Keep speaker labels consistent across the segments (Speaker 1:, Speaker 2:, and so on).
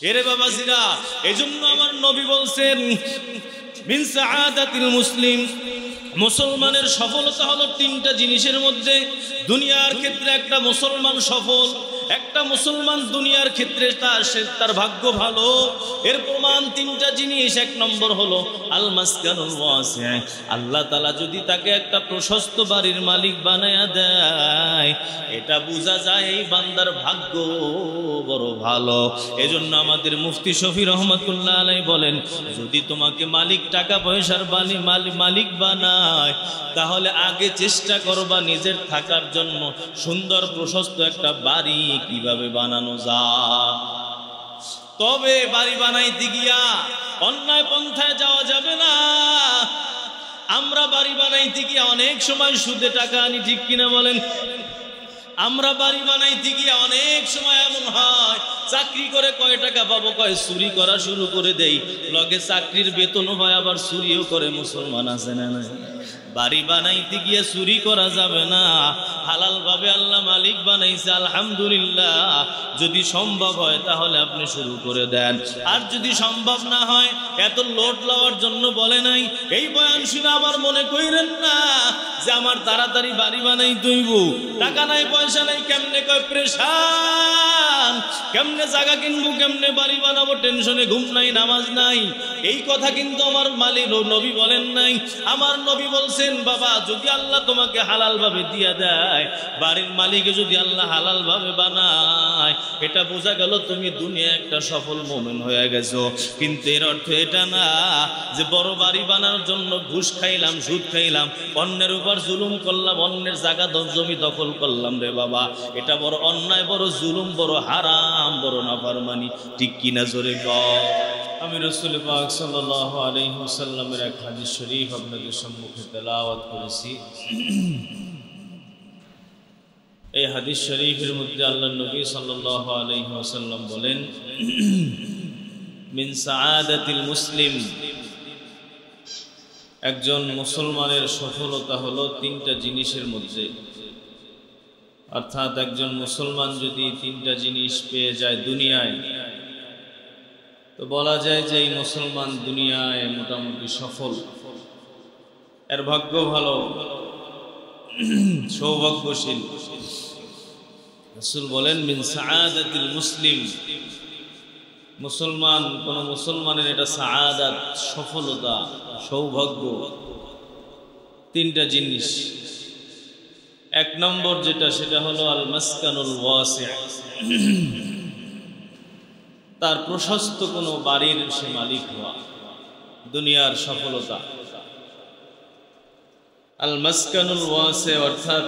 Speaker 1: এরে বাবাজিরা, এজন্য আমার নবী বলছেন মিন সাআদাতিল মুসলিম, মুসলমানের সফলতা হলো তিনটা জিনিসের মধ্যে। দুনিয়ার ক্ষেত্রে একটা মুসলমান সফল, একটা মুসলমান দুনিয়ার ক্ষেত্রে তার ভাগ্য ভালো। এর প্রমাণ তিনটা জিনিস। এক নম্বর হলো আল মাসকানুল ওয়াসি', আল্লাহ তাআলা যদি তাকে একটা প্রশস্ত বাড়ির মালিক বানায়া দেয়, এটা বোঝা যায় এই বান্দার ভাগ্য বড় ভালো। এজন্য আমাদের মুফতি শফি রহমাতুল্লাহ আলাইহি বলেন, যদি তোমাকে মালিক টাকা পয়সার মালিক বানায়, তাহলে আগে চেষ্টা করবা নিজের থাকার জন্য সুন্দর প্রশস্ত একটা বাড়ি কিভাবে বানানো যায়। তবে বাড়ি বানাইতে গিয়া অন্যায় পন্থায় যাওয়া যাবে না। আমরা বাড়ি বানাইতে গিয়া অনেক সময় সুদে টাকা আনি, ঠিক কিনা বলেন? আমরা বাড়ি বানাইতে গিয়ে অনেক সময় এমন হয়, চাকরি করে কয় টাকা পাবো, কয় চুরি করা শুরু করে দেই, লগে চাকরির বেতনও হয়, আবার চুরিও করে। মুসলমান আছে না? বাড়ি বানাইতে গিয়ে চুরি করা যাবে না, হালাল ভাবে আল্লাহ মালিক বানাইছে, আলহামদুলিল্লাহ। যদি সম্ভব হয় তাহলে আপনি শুরু করে দেন, আর যদি সম্ভব না হয়, এত লোড লওয়ার জন্য বলে নাই। এই বয়ান শুনে আবার মনে কইরেন না যে আমার তাড়াতাড়ি বাড়ি বানাই দইব, টাকা নাই পয়সা নাই, কেমনে কয় প্রেশান, কেমনে জায়গা কিনবো, কেমনে বাড়ি বানাবো, টেনশনে ঘুম নাই, নামাজ নাই। এই কথা কিন্তু আমার মালিক নবী বলেন নাই। আমার নবী বলছেন, বাবা যদি আল্লাহ তোমাকে হালাল ভাবে দিয়া দেয়, বাড়ির মালিকে যদি আল্লাহ হালাল ভাবে বানায়, এটা বোঝা গেল তুমি দুনিয়া একটা সফল মুমিন হয়ে গেছো। কিন্তু এর অর্থ এটা না যে বড় বাড়ি বানানোর জন্য ঘুষ খাইলাম, সুদ খাইলাম, অন্যের উপর জুলুম করলাম, অন্যের জায়গা জমি দখল করলাম। রে বাবা, এটা বড় অন্যায়, বড় জুলুম, বড় হারাম, বড় নাফরমানি। ঠিক কিনা জোরে কর। আমি রাসূল পাক সাল্লাল্লাহু আলাইহি ওয়াসাল্লামের এক হাদিস শরীফ আপনাদের সম্মুখে তেলাওয়াত করেছি। এই হাদিস শরীফের মধ্যে আল্লাহর নবী সাল্লাল্লাহু আলাইহি ওয়াসাল্লাম বলেন, মিন সাআদাতিল মুসলিম, একজন মুসলমানের সফলতা হলো তিনটা জিনিসের মধ্যে। অর্থাৎ একজন মুসলমান যদি তিনটা জিনিস পেয়ে যায় দুনিয়ায়, তো বলা যায় যে এই মুসলমান দুনিয়ায় মোটামুটি সফল, এর ভাগ্য ভালো, সৌভাগ্যশীল। রাসূল বলেন, মিন সাআদাতিল মুসলিম, মুসলমান, কোন মুসলমানের এটা সাআদাত, সফলতা, সৌভাগ্য। তিনটা জিনিস। এক নম্বর যেটা, সেটা হলো আল মাসকানুল ওয়াসি', তার প্রশস্ত কোনো বাড়ির সে মালিক হওয়া, দুনিয়ার সফলতা। আল মাসকানুল ওয়াসি' অর্থাৎ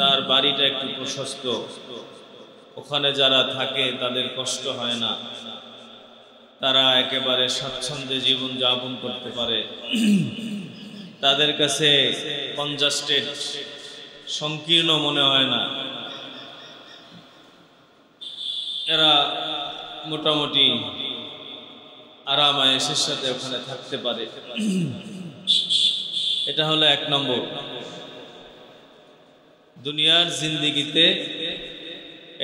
Speaker 1: তার বাড়িটা একটু প্রশস্ত, ওখানে যারা থাকে তাদের কষ্ট হয় না, তারা একেবারে স্বাচ্ছন্দ্যে জীবন যাপন করতে পারে, তাদের কাছে কনজাস্টেড, সংকীর্ণ মনে হয় না, এরা মোটামুটি আরাম আয়েশের সাথে ওখানে থাকতে পারে। এটা হলো এক নম্বর। দুনিয়ার জিন্দেগিতে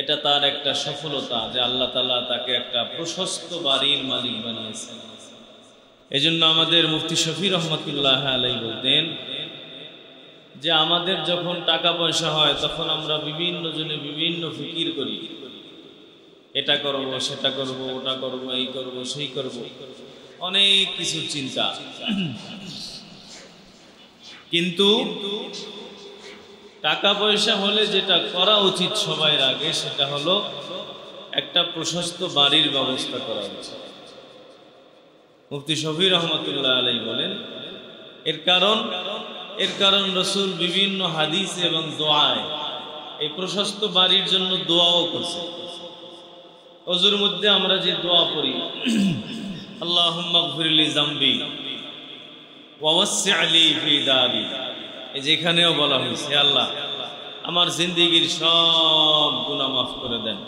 Speaker 1: এটা তার একটা সফলতা যে আল্লাহ তাআলা তাকে একটা প্রশস্ত বাড়ির মালিক বানিয়েছেন। এজন্য আমাদের মুফতি শফি রহমাতুল্লাহ আলাইহি বলতেন যে আমাদের যখন টাকা পয়সা হয় তখন আমরা বিভিন্ন জনে বিভিন্ন ফিকির করি, এটা করব, সেটা করব, ওটা করব, এই করব, সেই করব, অনেক কিছু চিন্তা। কিন্তু টাকা পয়সা হলে যেটা করা উচিত সবার আগে, সেটা হলো একটা প্রশস্ত বাড়ির ব্যবস্থা করা উচিত। মুফতি শফি রহমাতুল্লাহ আলাইহি বলেন, এর কারণ রাসূল বিভিন্ন হাদিস এবং দোয়ায় এই প্রশস্ত বাড়ির জন্য দোয়াও করছে। ওযুর মধ্যে আমরা যে দোয়া পড়ি, আল্লাহুম্মা গফিরলি যামবি ওয়া ওয়াসসি' লি ফি দারি, যেখানেও বলা হয়েছে আল্লাহ আমার জিন্দেগির সব গুনাহ মাফ করে দেন।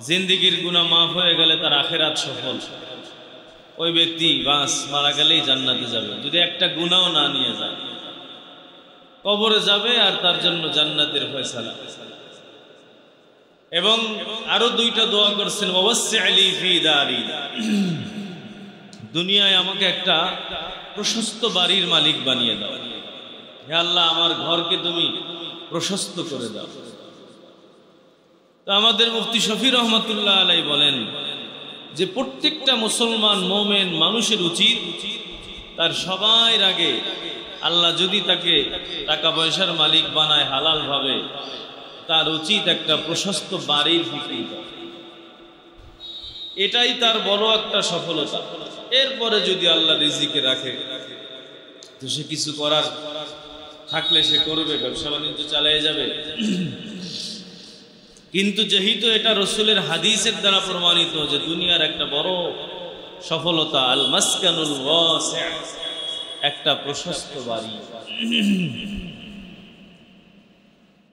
Speaker 1: জিন্দেগির গুনাহ মাফ হয়ে গেলে তার আখিরাত সফল। ওই ব্যক্তি বাস মারা গেলেই জান্নাতে যাবে, যদি একটা গুনাহও না নিয়ে যায়, কবরে যাবে আর তার জন্য জান্নাতের ফয়সালা। এবং আরো দুইটা দোয়া করছেন, ওয়াসসি'লি ফি দারি, দুনিয়ায় আমাকে একটা প্রশস্ত বাড়ির মালিক বানিয়ে দাও। হে আল্লাহ, আমার ঘরকে তুমি প্রশস্ত করে দাও। তো আমাদের মুফতি শফি রহমাতুল্লাহ আলাইহি বলেন যে প্রত্যেকটা মুসলমান মোমেন মানুষের উচিত তার সবার আগে আল্লাহ যদি তাকে টাকা পয়সার মালিক বানায় হালাল ভাবে, তার উচিত একটা প্রশস্ত বাড়ির ফিকির করা। এটাই তার বড় একটা সফলতা। এরপরে যদি আল্লাহ রিজিকে রাখে তো সে কিছু করার থাকলে সে করবে, ব্যবসা বাণিজ্য চালিয়ে যাবে। কিন্তু যেহেতু এটা রসুলের হাদিসের দ্বারা প্রমাণিত যে দুনিয়ার একটা বড় সফলতা আল মাসকানুল ওয়াসি', একটা প্রশস্ত বাড়ি।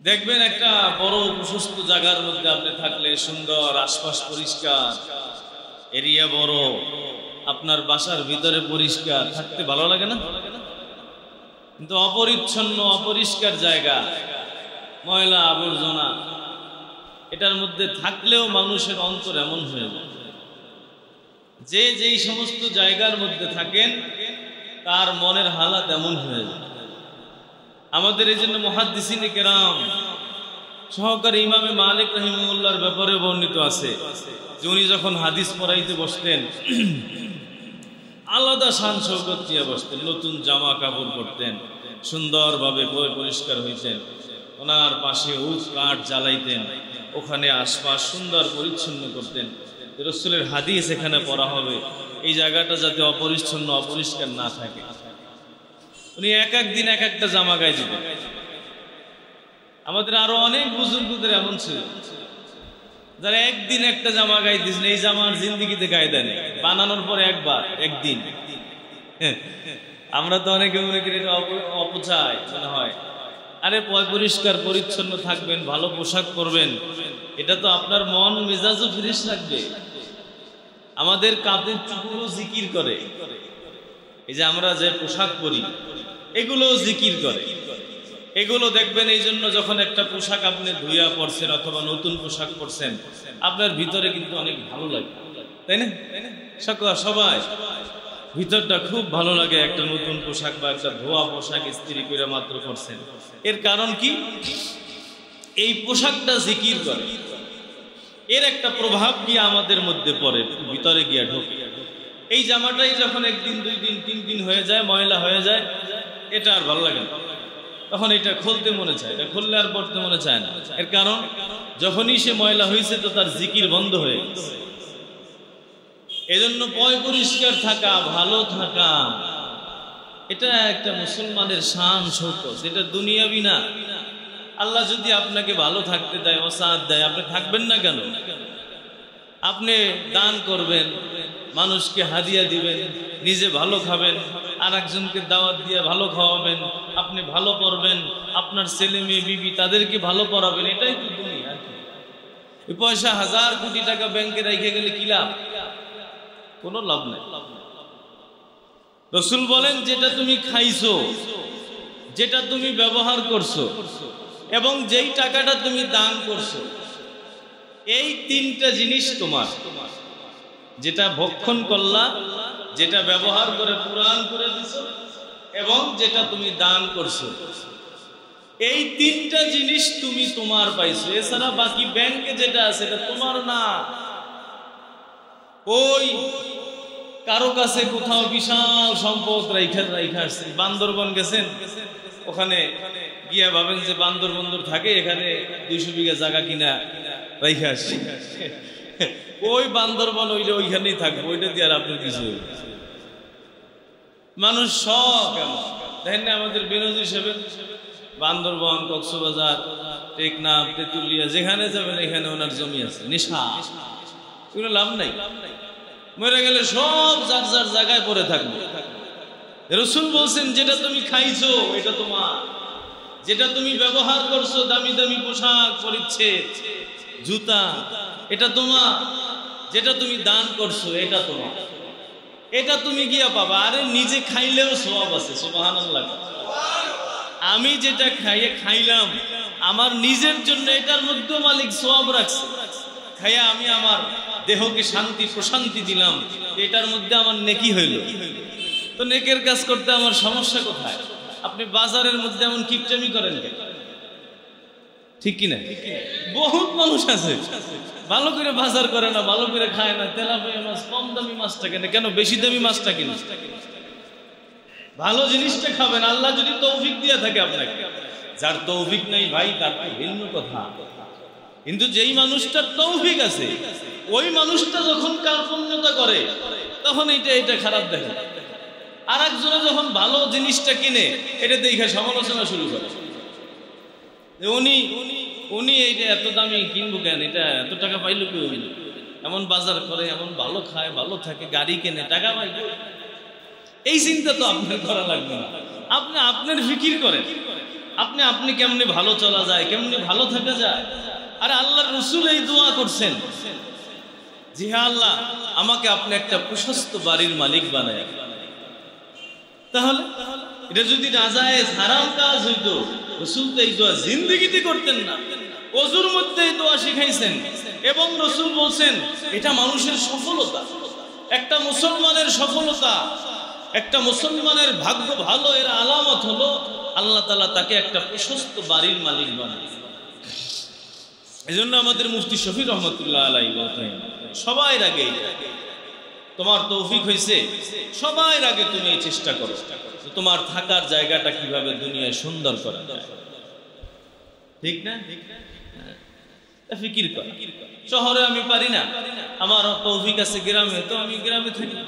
Speaker 1: দেখবেন একটা বড় প্রশস্ত জায়গার মধ্যে আপনি থাকলে সুন্দর, আশপাশ পরিষ্কার, এরিয়া বড়, আপনার বাসার ভিতরে পরিষ্কার থাকতে ভালো লাগে না? কিন্তু অপরিচ্ছন্ন অপরিষ্কার জায়গা, ময়লা আবর্জনা, এটার মধ্যে থাকলেও মানুষের অন্তর এমন হয়ে যায় যে যেই সমস্ত জায়গার মধ্যে থাকেন তার মনের হালাত এমন হয়ে যায়। আমাদের এই জন্য মুহাদ্দিসিনে কেরাম সহকারী ইমামে মালিক রাহিমাহুল্লাহর ব্যাপারে বর্ণিত আছে যে উনি যখন হাদিস পড়াইতে বসতেন আলাদা শান শৌকত নিয়ে বসতেন, নতুন জামা কাপড় পরতেন, সুন্দরভাবে পরিষ্কার হইতেন, ওনার পাশে উট কাঠ জ্বালাইতেন, ওখানে আশপাশ সুন্দর পরিচ্ছন্ন করতেন। রাসূলের হাদিস এখানে পড়া হবে, এই জায়গাটা যাতে অপরিচ্ছন্ন অপরিষ্কার না থাকে। উনি এক এক দিন এক একটা জামা গায়ে দিতেন। আমাদের আরো অনেক বুজুর্গদের এমন ছিল যারা একদিন একটা জামা গায়ে দিয়েছেন, এই জামার জিন্দিগিতে গায়ে দেন, বানানোর পর একবার একদিন। আমরা তো অনেকে মনে করি এটা অপচয় মনে হয়। আরে পরিষ্কার পরিচ্ছন্ন থাকবেন, ভালো পোশাক পরবেন, এটা তো আপনার মন মেজাজও ফ্রেশ রাখবে। আমাদের কাঁধের চুলগুলো জিকির করে, এই যে আমরা যে পোশাক পরি এগুলো জিকির করে। এগুলো দেখবেন এই জন্য যখন একটা পোশাক আপনি ধুইয়া পরছেন অথবা নতুন পোশাক পরছেন আপনার ভিতরে কিন্তু অনেক ভালো লাগে, তাই না? সবাই ভিতরটা খুব ভালো লাগে একটা নতুন পোশাক বা একটা ধোয়া পোশাক ইস্ত্রি করে মাত্র করছেন। এর কারণ কি? এই পোশাকটা জিকির করে, এর একটা প্রভাব গিয়ে আমাদের মধ্যে পড়ে, ভিতরে গিয়া ঢোকে। এই জামাটাই যখন একদিন দুই দিন তিন দিন হয়ে যায়, ময়লা হয়ে যায়, এটা আর ভালো লাগে না, তখন এটা খুলতে মনে চায়, এটা খুললে আর পড়তে মনে চায় না। এর কারণ যখনই সে ময়লা হয়েছে তো তার জিকির বন্ধ হয়ে গেছে। এজন্য পরিষ্কার থাকা, ভালো থাকা, এটা একটা মুসলমানের শান শৌকত, এটা দুনিয়াবি না। আল্লাহ যদি আপনাকে ভালো থাকতে দেয়, ওসাদ দেয়, আপনি থাকবেন না কেন? আপনি দান করবেন, মানুষকে হাদিয়া দিবেন, নিজে ভালো খাবেন, আর একজনকে দাওয়াত দিয়ে ভালো খাওয়াবেন, আপনি ভালো পড়বেন, আপনার ছেলে মেয়ে বিবি তাদেরকে ভালো পড়াবেন, এটাই তো দুনিয়া। এই পয়সা হাজার কোটি টাকা ব্যাংকে রেখে গেলে কি লাভ? কোনো লাভ নাই। রাসূল বলেন যেটা তুমি খাইছো, যেটা তুমি ব্যবহার করছো এবং যেই টাকাটা তুমি দান করছো, এই তিনটা জিনিস তোমার। যেটা ভক্ষণ করলা, যেটা ব্যবহার করে পুরান করে দিছো এবং যেটা তুমি দান করছো, এই তিনটা জিনিস তুমি তোমার পাইছো। এছাড়া বাকি ব্যাংকে যেটা আছে এটা তোমার না। ওই কারো কাছে কোথাও বিশাল সম্পদ রাইখা আসছে, বান্দরবন গেছেন, ওখানে গিয়া ভাবেন যে বান্দর বন্দর থাকে, এখানে 200 বিঘা জায়গা কিনা রাইখা আসছে, ওই বান্দরবন ওইখানেই থাকবে, ওইটা দিয়ে আর আপনার কিছু মানুষ সব দেখেন না। আমাদের বিনোদী হিসেবে বান্দরবন, কক্সবাজার, টেকনাফ, তেতুলিয়া যেখানে যাবেন এখানে ওনার জমি আছে, নেশা, এগুলো লাভ নাই। মরে গেলে সব যার যার জায়গায় পড়ে থাকবে। রাসূল বলছেন যেটা তুমি খাইছো এটা তোমার, যেটা তুমি ব্যবহার করছো, দামি দামি পোশাক পরিচ্ছেদ, জুতা, এটা তোমার, যেটা তুমি দান করছো এটা তোমার, এটা তুমি গিয়া পাবা। আরে নিজে খাইলেও সওয়াব আছে, সুবহানাল্লাহ। আমি যেটা খাইলাম আমার নিজের জন্য, এটার মধ্যে মালিক সওয়াব রাখছে। খাইয়া আমি আমার দেহকে শান্তি প্রশান্তি দিলাম, এটার মধ্যে আমার নেকি হইল। তো নেকের কাজ করতে আমার সমস্যা কোথায়? আপনি বাজারের মধ্যে এমন কিপটামি করেন কেন? ঠিক কিনা? বহুত মানুষ আছে ভালো করে বাজার করে না, ভালো করে খায় না, তেলাপিয়া মাছ কম দামি মাছটা কেন, কেন বেশি দামি মাছটা কিনে? ভালো জিনিসটা খাবেন, আল্লাহ যদি তৌফিক দিয়ে থাকে আপনাকে। যার তৌফিক নাই ভাই, তার তো ভিন্ন কথা। কিন্তু যেই মানুষটার তৌফিক আছে, ওই মানুষটা যখন কার্পণ্যতা করে তখন এটা খারাপ দেখে। আর একজনে যখন ভালো জিনিসটা কিনে, এটা দেখে সমালোচনা শুরু করে, উনি এইটা এত দামি কিনবো কেন, এটা এত টাকা পাইলো কি? এমন বাজার করে, এমন ভালো খায়, ভালো থাকে, গাড়ি কেনে, টাকা পাই। এই চিন্তা তো আপনার করা লাগবে না। আপনি আপনার ফিকির করেন, আপনি কেমনে ভালো চলা যায়, কেমনে ভালো থাকা যায়। আর আল্লাহর রাসূল এই দোয়া করছেন, জি হ্যাঁ আল্লাহ, আমাকে আপনি একটা প্রশস্ত বাড়ির মালিক বানায়। তাহলে এটা যদি নাজায়েজ হারাম কাজ হইতো, রাসূল তো এই দোয়া জিন্দেগিতে করতেন না। ওযুর মধ্যে এই দোয়া শিখাইছেন এবং রাসূল বলছেন এটা মানুষের সফলতা, একটা মুসলমানের সফলতা, একটা মুসলমানের ভাগ্য ভালো, এর আলামত হলো আল্লাহ তাআলা তাকে একটা প্রশস্ত বাড়ির মালিক বানায়। এজন্য আমাদের মুফতি শফি রহমাতুল্লাহ আলাইহি বলতেন, সবার আগে তোমার তৌফিক হয়েছে, সবার আগে তুমি এই চেষ্টা করো তোমার থাকার জায়গাটা কিভাবে দুনিয়ায় সুন্দর করা যায়। ঠিক না? ফিকির কর। শহরে আমি পারি না, আমার তৌফিক আছে গ্রামে, তো আমি গ্রামে থাকি।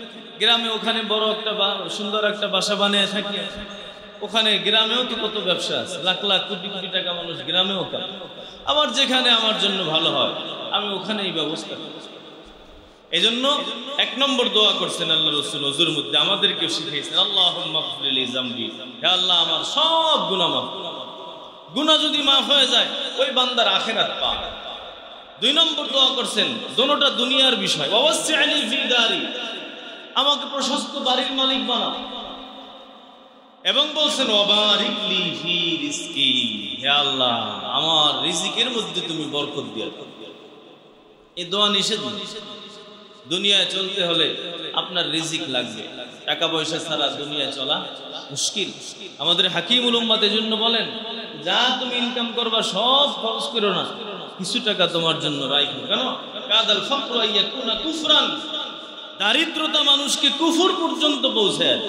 Speaker 1: গ্রামে ওখানে বড় একটা সুন্দর একটা বাসা বানিয়ে থাকি। ওখানে গ্রামেও তো কত ব্যবসা আছে, লাখ লাখ কোটি কোটি টাকা মানুষ গ্রামেও করে। আবার যেখানে আমার জন্য ভালো হয় আমি ওখানেই ব্যবস্থা করি। এই জন্য 1 নম্বর দোয়া করছেন আল্লাহ রাসূল ওযুর মধ্যে, আমাদেরকে শিখিয়েছেন আল্লাহুম্মা গফির লি যামবি, হে আল্লাহ আমার সব গুনাহ মাফ। গুনাহ যদি মাফ হয়ে যায় ওই বান্দার আখিরাত পায়। 2 নম্বর দোয়া করছেন, দোনোটা দুনিয়ার বিষয়, ওয়াসি'নি ফি দারি, আমাকে প্রশস্ত বাড়ির মালিক বানাও। এবং বলছেন ওয়াবারিক লি ফি রিজকি, হে আল্লাহ আমার রিজিকের মধ্যে তুমি বরকত দিয়ে দাও। এই দোয়া নিষেধ। দুনিয়ায় চলতে হলে আপনার রিজিক লাগবে, টাকা পয়সা ছাড়া দুনিয়ায় চলা মুশকিল। আমাদের হাকিমুল উম্মাত এজন্য বলেন, যা তুমি ইনকাম করবা সব খরচ করো না, কিছু টাকা তোমার জন্য রাখো। কেন? কাদাল ফাকরু আইয়াকুনা কুফরান, দারিদ্রতা মানুষকে কুফর পর্যন্ত পৌঁছায়।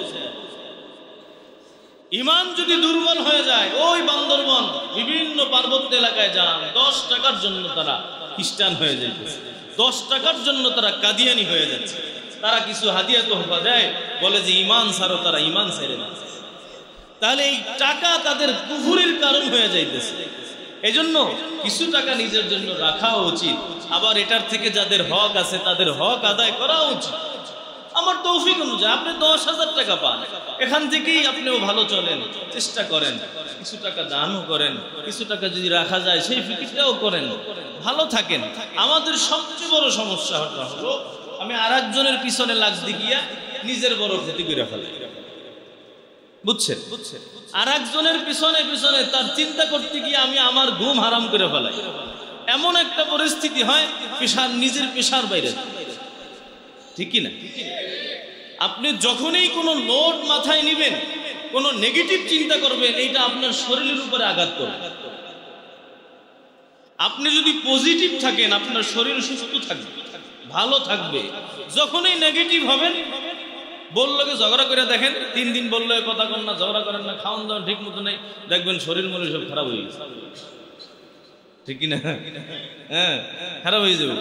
Speaker 1: ইমান যদি দুর্বল হয়ে যায়, ওই বান্দরবন বিভিন্ন পার্বত্য এলাকায় যান, 10 টাকার জন্য তারা খ্রিস্টান হয়ে যাইতেছে, 10 টাকার জন্য তারা কাদিয়ানি হয়ে যাচ্ছে। তারা কিছু হাদিয়া তোহফা দেয়, বলে যে ইমান ছাড়ো, তারা ইমান ছেড়ে না। তাহলে এই টাকা তাদের কুফরের কারণ হয়ে যাইতেছে। এই জন্য কিছু টাকা নিজের জন্য রাখা উচিত, আবার এটার থেকে যাদের হক আছে তাদের হক আদায় করা উচিত। আমার তৌফিক অনুযায়ী আপনি 10,000 টাকা পান, এখান থেকেই আপনিও ভালো চলেন, চেষ্টা করেন, কিছু টাকা দানও করেন, কিছু টাকা যদি রাখা যায় সেই ফিকিরটাও করেন, ভালো থাকেন। আমাদের সবচেয়ে বড় সমস্যা হলো আমি আরেকজনের পিছনে লাগতে গিয়া নিজের বড় ক্ষতি করে ফেলাই। বুঝছেন? আরেকজনের পিছনে পিছনে তার চিন্তা করতে গিয়ে আমি আমার ঘুম হারাম করে ফেলাই। এমন একটা পরিস্থিতি হয় নিজের পেশার বাইরে। ঠিক কি না? আপনি যখনই কোনো লোড মাথায় নেবেন, কোনো নেগেটিভ চিন্তা করবেন, এইটা আপনার শরীরের উপরে আঘাত করবে। আপনি যদি পজিটিভ থাকেন আপনার শরীর সুস্থ থাকবে, ভালো থাকবে। যখনই নেগেটিভ হবেন, বললোকে ঝগড়া করে দেখেন, 3 দিন বললো কথা কন না, ঝগড়া করেন না, খাওয়ান দাওয়ান ঠিক মতো নেই, দেখবেন শরীর মনে সব খারাপ হয়ে গেছে। ঠিক কিনা? হ্যাঁ, খারাপ হয়ে যাবে।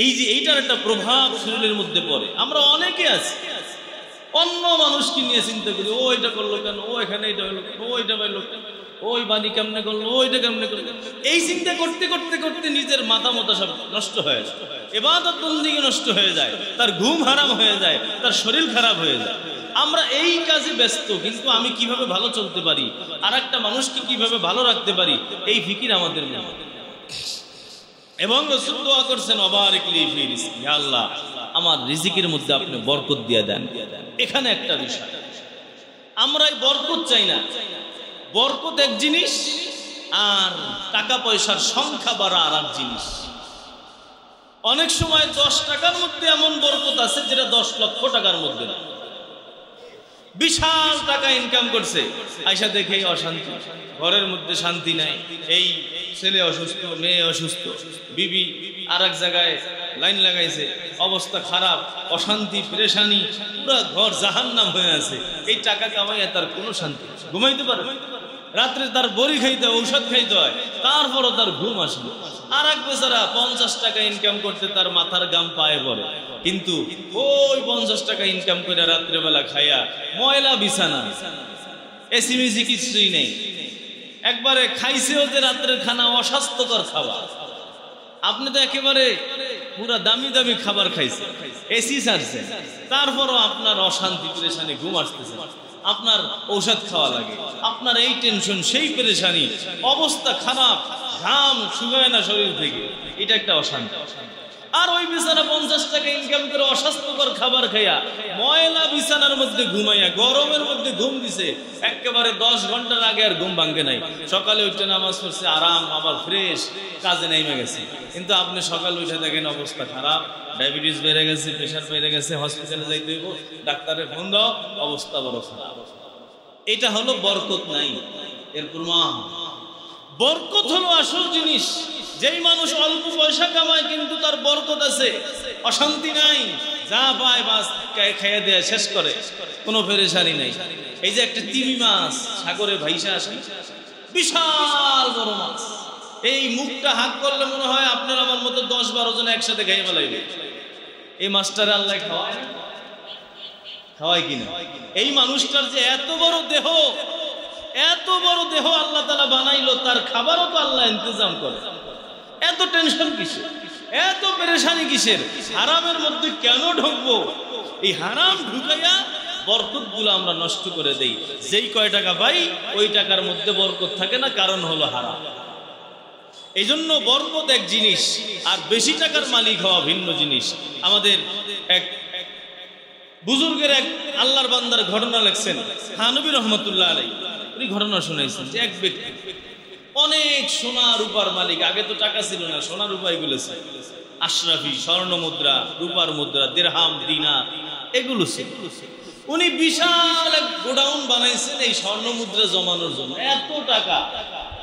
Speaker 1: এই যে এইটার একটা প্রভাব শরীরের মধ্যে পড়ে। আমরা অনেকে আছি অন্য মানুষকে নিয়ে চিন্তা করি, ও এটা করলো কেন, ও এখানে এটা হলো কেন, ও এটা পাইলো কেন, ওই বাণী কেমনে করলো, ওইটা কেমনে করলো। এই চিন্তা করতে করতে করতে নিজের মাথা মতো সব নষ্ট হয়ে যায়, ইবাদত বন্দেগী নষ্ট হয়ে যায়, তার ঘুম হারাম হয়ে যায়, তার শরীর খারাপ হয়ে যায়। আমরা এই কাজে ব্যস্ত, কিন্তু আমি কিভাবে ভালো চলতে পারি, আর একটা মানুষকে কিভাবে ভালো রাখতে পারি, এই ফিকির আমাদের মধ্যে। এবং রাসূল দোয়া করছেন ওয়াবারিক লি ফি রিজকি, আল্লাহ আমার রিজিকের মধ্যে আপনি বরকত দিয়ে দেন। এখানে একটা বিষয়, আমরা এই বরকত চাই না। বরকত এক জিনিস, আর টাকা পয়সার সংখ্যা বাড়া আর এক জিনিস। অনেক সময় 10 টাকার মধ্যে এমন বরকত আছে যেটা 10 লক্ষ টাকার মধ্যে না। বিশাল টাকা ইনকাম করছে, আয়সা দেখে অশান্তি, ঘরের মধ্যে শান্তি নাই, এই ছেলে অসুস্থ, মেয়ে অসুস্থ, বিবি আর এক জায়গায় লাইন লাগাইছে, অবস্থা খারাপ, অশান্তি, পেরেশানি, পুরো ঘর জাহান্নাম হয়ে আছে। এই টাকা কামাইয়া তার কোনো শান্তি, ঘুমাইতে পারে, রাত্রে তার বড়ি খাইতে হয়, ঔষধ খাইতে হয়, তারপরও তার ঘুম আসলো। আর এক বেচারা 50 টাকা ইনকাম করতে তার মাথার গাম পায়ে পড়ে, কিন্তু ওই 50 টাকা ইনকাম করে রাত্রেবেলা খাইয়া ময়লা বিছানা, এসি মিসি কিছুই নেই, একবারে খাইছেও যে রাত্রের খানা অস্বাস্থ্যকর খাবার। আপনি তো একেবারে পুরা দামি দামি খাবার খাইছেন, এসি ছাড়ছেন, তারপরও আপনার অশান্তি, পেরেশানি, ঘুম আসতেছে, আপনার ঔষধ খাওয়া লাগে, আপনার এই টেনশন, সেই পেরেশানি, অবস্থা খারাপ, ঘাম শুকায় না শরীর থেকে, এটা একটা অশান্তি। আর ওই বিছানা 50 টাকা ইনকাম করে অস্বাস্থ্যকর খাবার খাইয়া ময়লা বিছানার মধ্যে ঘুমাইয়া গরমের মধ্যে ঘুম দিছে, একেবারে 10 ঘন্টার আগে আর ঘুম ভাঙে নাই, সকালে উঠে নামাজ পড়ছে, আরাম, আবার ফ্রেশ, কাজে নেমে গেছে। কিন্তু আপনি সকালে উঠে দেখেন অবস্থা খারাপ, ডায়াবেটিস বেড়ে গেছে, প্রেশার বেড়ে গেছে, হসপিটালে যাইতে হইব, ডাক্তারের ফোন দাও, অবস্থা বড় খারাপ। এটা হলো বরকত নাই, এর প্রমাণ। বরকত হলো আসল জিনিস। যেই মানুষ অল্প পয়সা কামায় কিন্তু তার বরকত আছে, অশান্তি নাই, যা পায় বাস খাইয়ে দেয়, শেষ করে, কোনো পেরেশানি নাই। এই যে একটা তিমি মাছ সাগরে ভাইসা আসে, বিশাল বড় মাছ, এই মুখটা হাত করলে মনে হয় আপনার আমার মতো 10-12 জন একসাথে খাইয়ে ফেলাইবে। এই মাছটারে আল্লাহ খাওয়ায় কিনা? এই মানুষটার যে এত বড় দেহ, এত বড় দেহ আল্লাহ তাআলা বানাইলো, তার খাবারও তো আল্লাহ ইন্তজাম করে। এত টেনশন কিসের, এত পেরেশানি কিসের? হারামের মধ্যে কেন ঢুকবো? এই হারাম ঢুকাইয়া বরকত গুলো আমরা নষ্ট করে দেই। যেই কয় টাকা পাই ওই টাকার মধ্যে বরকত থাকে না, কারণ হলো হারাম। এই জন্য বরকত এক জিনিস, আর বেশি টাকার মালিক হওয়া ভিন্ন জিনিস। আমাদের এক বুজুর্গের এক আল্লাহর বান্দার ঘটনা লেখছেন থানবী রহমতুল্লাহ আলাইহি। উনি ঘটনা শুনাইছেন যে এক ব্যক্তি অনেক সোনা রূপার মালিক, আগে তো টাকা ছিল না, সোনা রূপা এগুলো ছিল, আশরাফি, স্বর্ণ মুদ্রা, রূপার মুদ্রা, দিরহাম, দিনার, এগুলো ছিল। উনি বিশাল এক গোডাউন বানাইছেন এই স্বর্ণ মুদ্রা জমানোর জন্য। এত টাকা,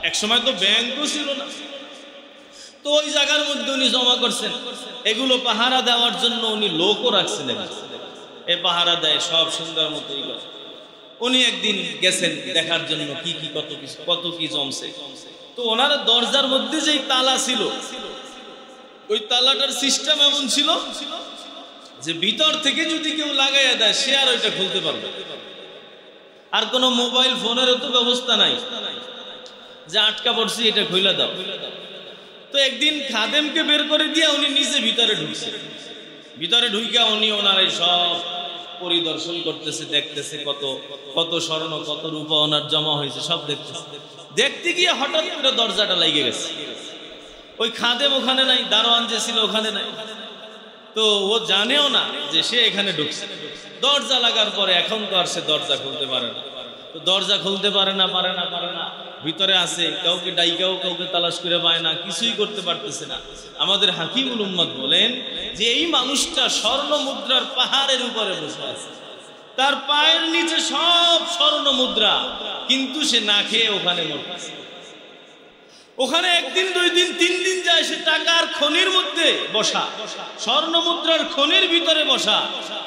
Speaker 1: এক সময় তো ব্যাংকও ছিল না, তো ওই জায়গার মধ্যে উনি জমা করছেন। এগুলো পাহারা দেওয়ার জন্য উনি লোকও রাখছেন, এ পাহারা দেয়, সব সুন্দর মতো। উনি একদিন গেছেন দেখার জন্য কি কি কত কি জমছে। তো ওনার দরজার মধ্যে যেই তালা ছিল, ওই তালাটার সিস্টেম এমন ছিল যে ভিতর থেকে যদি কেউ লাগাইয়া দেয় সে আর ওইটা খুলতে পারবে। আর কোনো মোবাইল ফোনের তো ব্যবস্থা নাই যে আটকা পড়ছি এটা খুলে দাও। তো একদিন খাদেমকে বের করে দিয়ে উনি নিজে ভিতরে ঢুকছে। ভিতরে ঢুইকা উনি ওনার এই সব পরিদর্শন করতেছে, দেখতেছে কত কত স্বর্ণ, কত রূপা ওনার জমা হয়েছে, সব দেখতেছে। দেখতে গিয়ে হঠাৎ করে দরজাটা লেগে গেছে। ওই খাদেম ওখানে নাই, দারোয়ান যে ছিল ওখানে নাই, তো ও জানেও না যে সে এখানে ঢুকছে। দরজা লাগার পরে এখন তো আর সে দরজা খুলতে পারে না। তো দরজা খুলতে পারে না, ভিতরে আছে, কাউকে ডাইকাও কাউকে তালাশ করে পায় না, কিছুই করতে পারতেছে না। আমাদের হাকিমুল উম্মত বলেন যে এই মানুষটা স্বর্ণ মুদ্রার পাহাড়ের উপরে বসে আছে, তার পায়ের নিচে সব স্বর্ণ মুদ্রা, কিন্তু সে না খেয়ে ওখানে মরতেছে। ওখানে একদিন, 2 দিন, 3 দিন যায়, সে টাকার খনির মধ্যে বসা, স্বর্ণ মুদ্রার খনির ভিতরে বসা,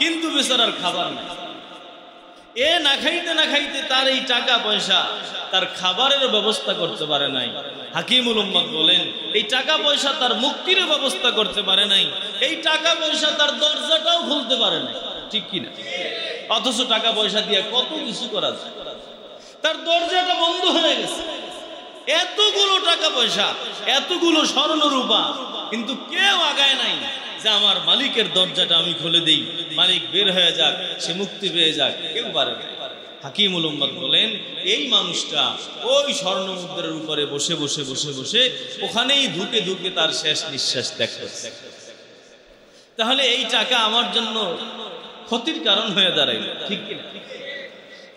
Speaker 1: কিন্তু বেচারার খাবার নাই। এ না খাইতে না খাইতে তার এই টাকা পয়সা, তার খাবারের ব্যবস্থা করতে পারে নাই। হাকিমুল উম্মত বলেন এই টাকা পয়সা তার মুক্তির ব্যবস্থা করতে পারে নাই, এই টাকা পয়সা তার দরজাটাও খুলতে পারে নাই, ঠিক কিনা? অথচ টাকা পয়সা দিয়ে কত কিছু করা যায়, তার দরজাটা বন্ধ হয়ে গেছে। এতগুলো টাকা পয়সা, এতগুলো স্বর্ণ রূপা, কিন্তু কেউ আগায় নাই যে আমার মালিকের দরজাটা আমি খুলে দেই, মালিক বের হয়ে যাক, সে মুক্তি পেয়ে যাক, কেউ পারে না। হাকিমুল উম্মত বলেন এই মানুষটা ওই স্বর্ণ মুদ্রার উপরে বসে বসে বসে বসে ওখানেই ধুকে ধুকে তার শেষ নিঃশ্বাস ত্যাগ করছে। তাহলে এই টাকা আমার জন্য ক্ষতির কারণ হয়ে দাঁড়াইল, ঠিক কিনা?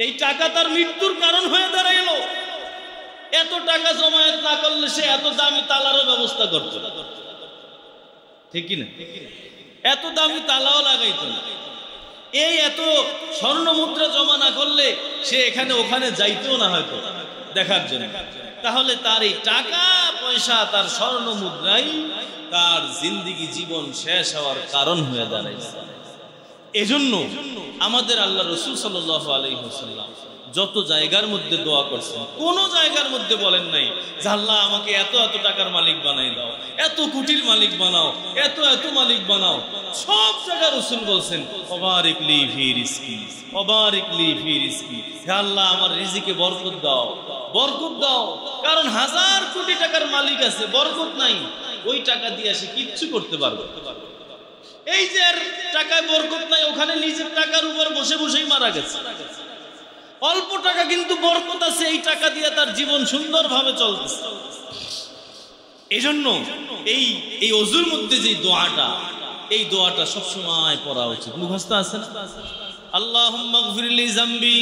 Speaker 1: এই টাকা তার মৃত্যুর কারণ হয়ে দাঁড়াইলো। এত টাকা জমায়েত না করলে সে এত দামি তালারও ব্যবস্থা করতো না, ঠিক কি না? এত দামি তালাও লাগাইতো না। এই এত স্বর্ণ মুদ্রা জমা না করলে সে এখানে ওখানে যাইতেও না হয়তো দেখার জন্য। তাহলে তার এই টাকা পয়সা, তার স্বর্ণ মুদ্রাই তার জিন্দেগি জীবন শেষ হওয়ার কারণ হয়ে দাঁড়াইছে। এজন্য আমাদের আল্লাহ রাসূল সাল্লাল্লাহু আলাইহি ওয়াসাল্লাম যত জায়গার মধ্যে দোয়া করছেন, কোন জায়গার মধ্যে বলেন নাই যে আল্লাহ আমাকে এত এত টাকার মালিক বানাই দাও, এত কোটির মালিক বানাও, এত এত মালিক বানাও। সব জায়গায় রাসূল বলছেন ওবারিক লি ফি রিজকি, ওবারিক লি ফি রিজকি, হে আল্লাহ আমার রিজিকে বরকত দাও, বরকত দাও। কারণ হাজার কোটি টাকার মালিক আছে, বরকত নাই, ওই টাকা দিয়ে সে কিচ্ছু করতে পারবে। এই যে টাকায় বরকত নাই, ওখানে নিজের টাকার উপর বসে বসেই মারা গেছে। অল্প টাকা কিন্তু বরকত আছে, এই টাকা দিয়ে তার জীবন সুন্দরভাবে চলতেছে। এজন্য এই ওযুর মধ্যে যে দোয়াটা, এই দোয়াটা সবসময় পড়া উচিত। মুখস্থ আছে না? আল্লাহুম্মা গফিরলি যামবি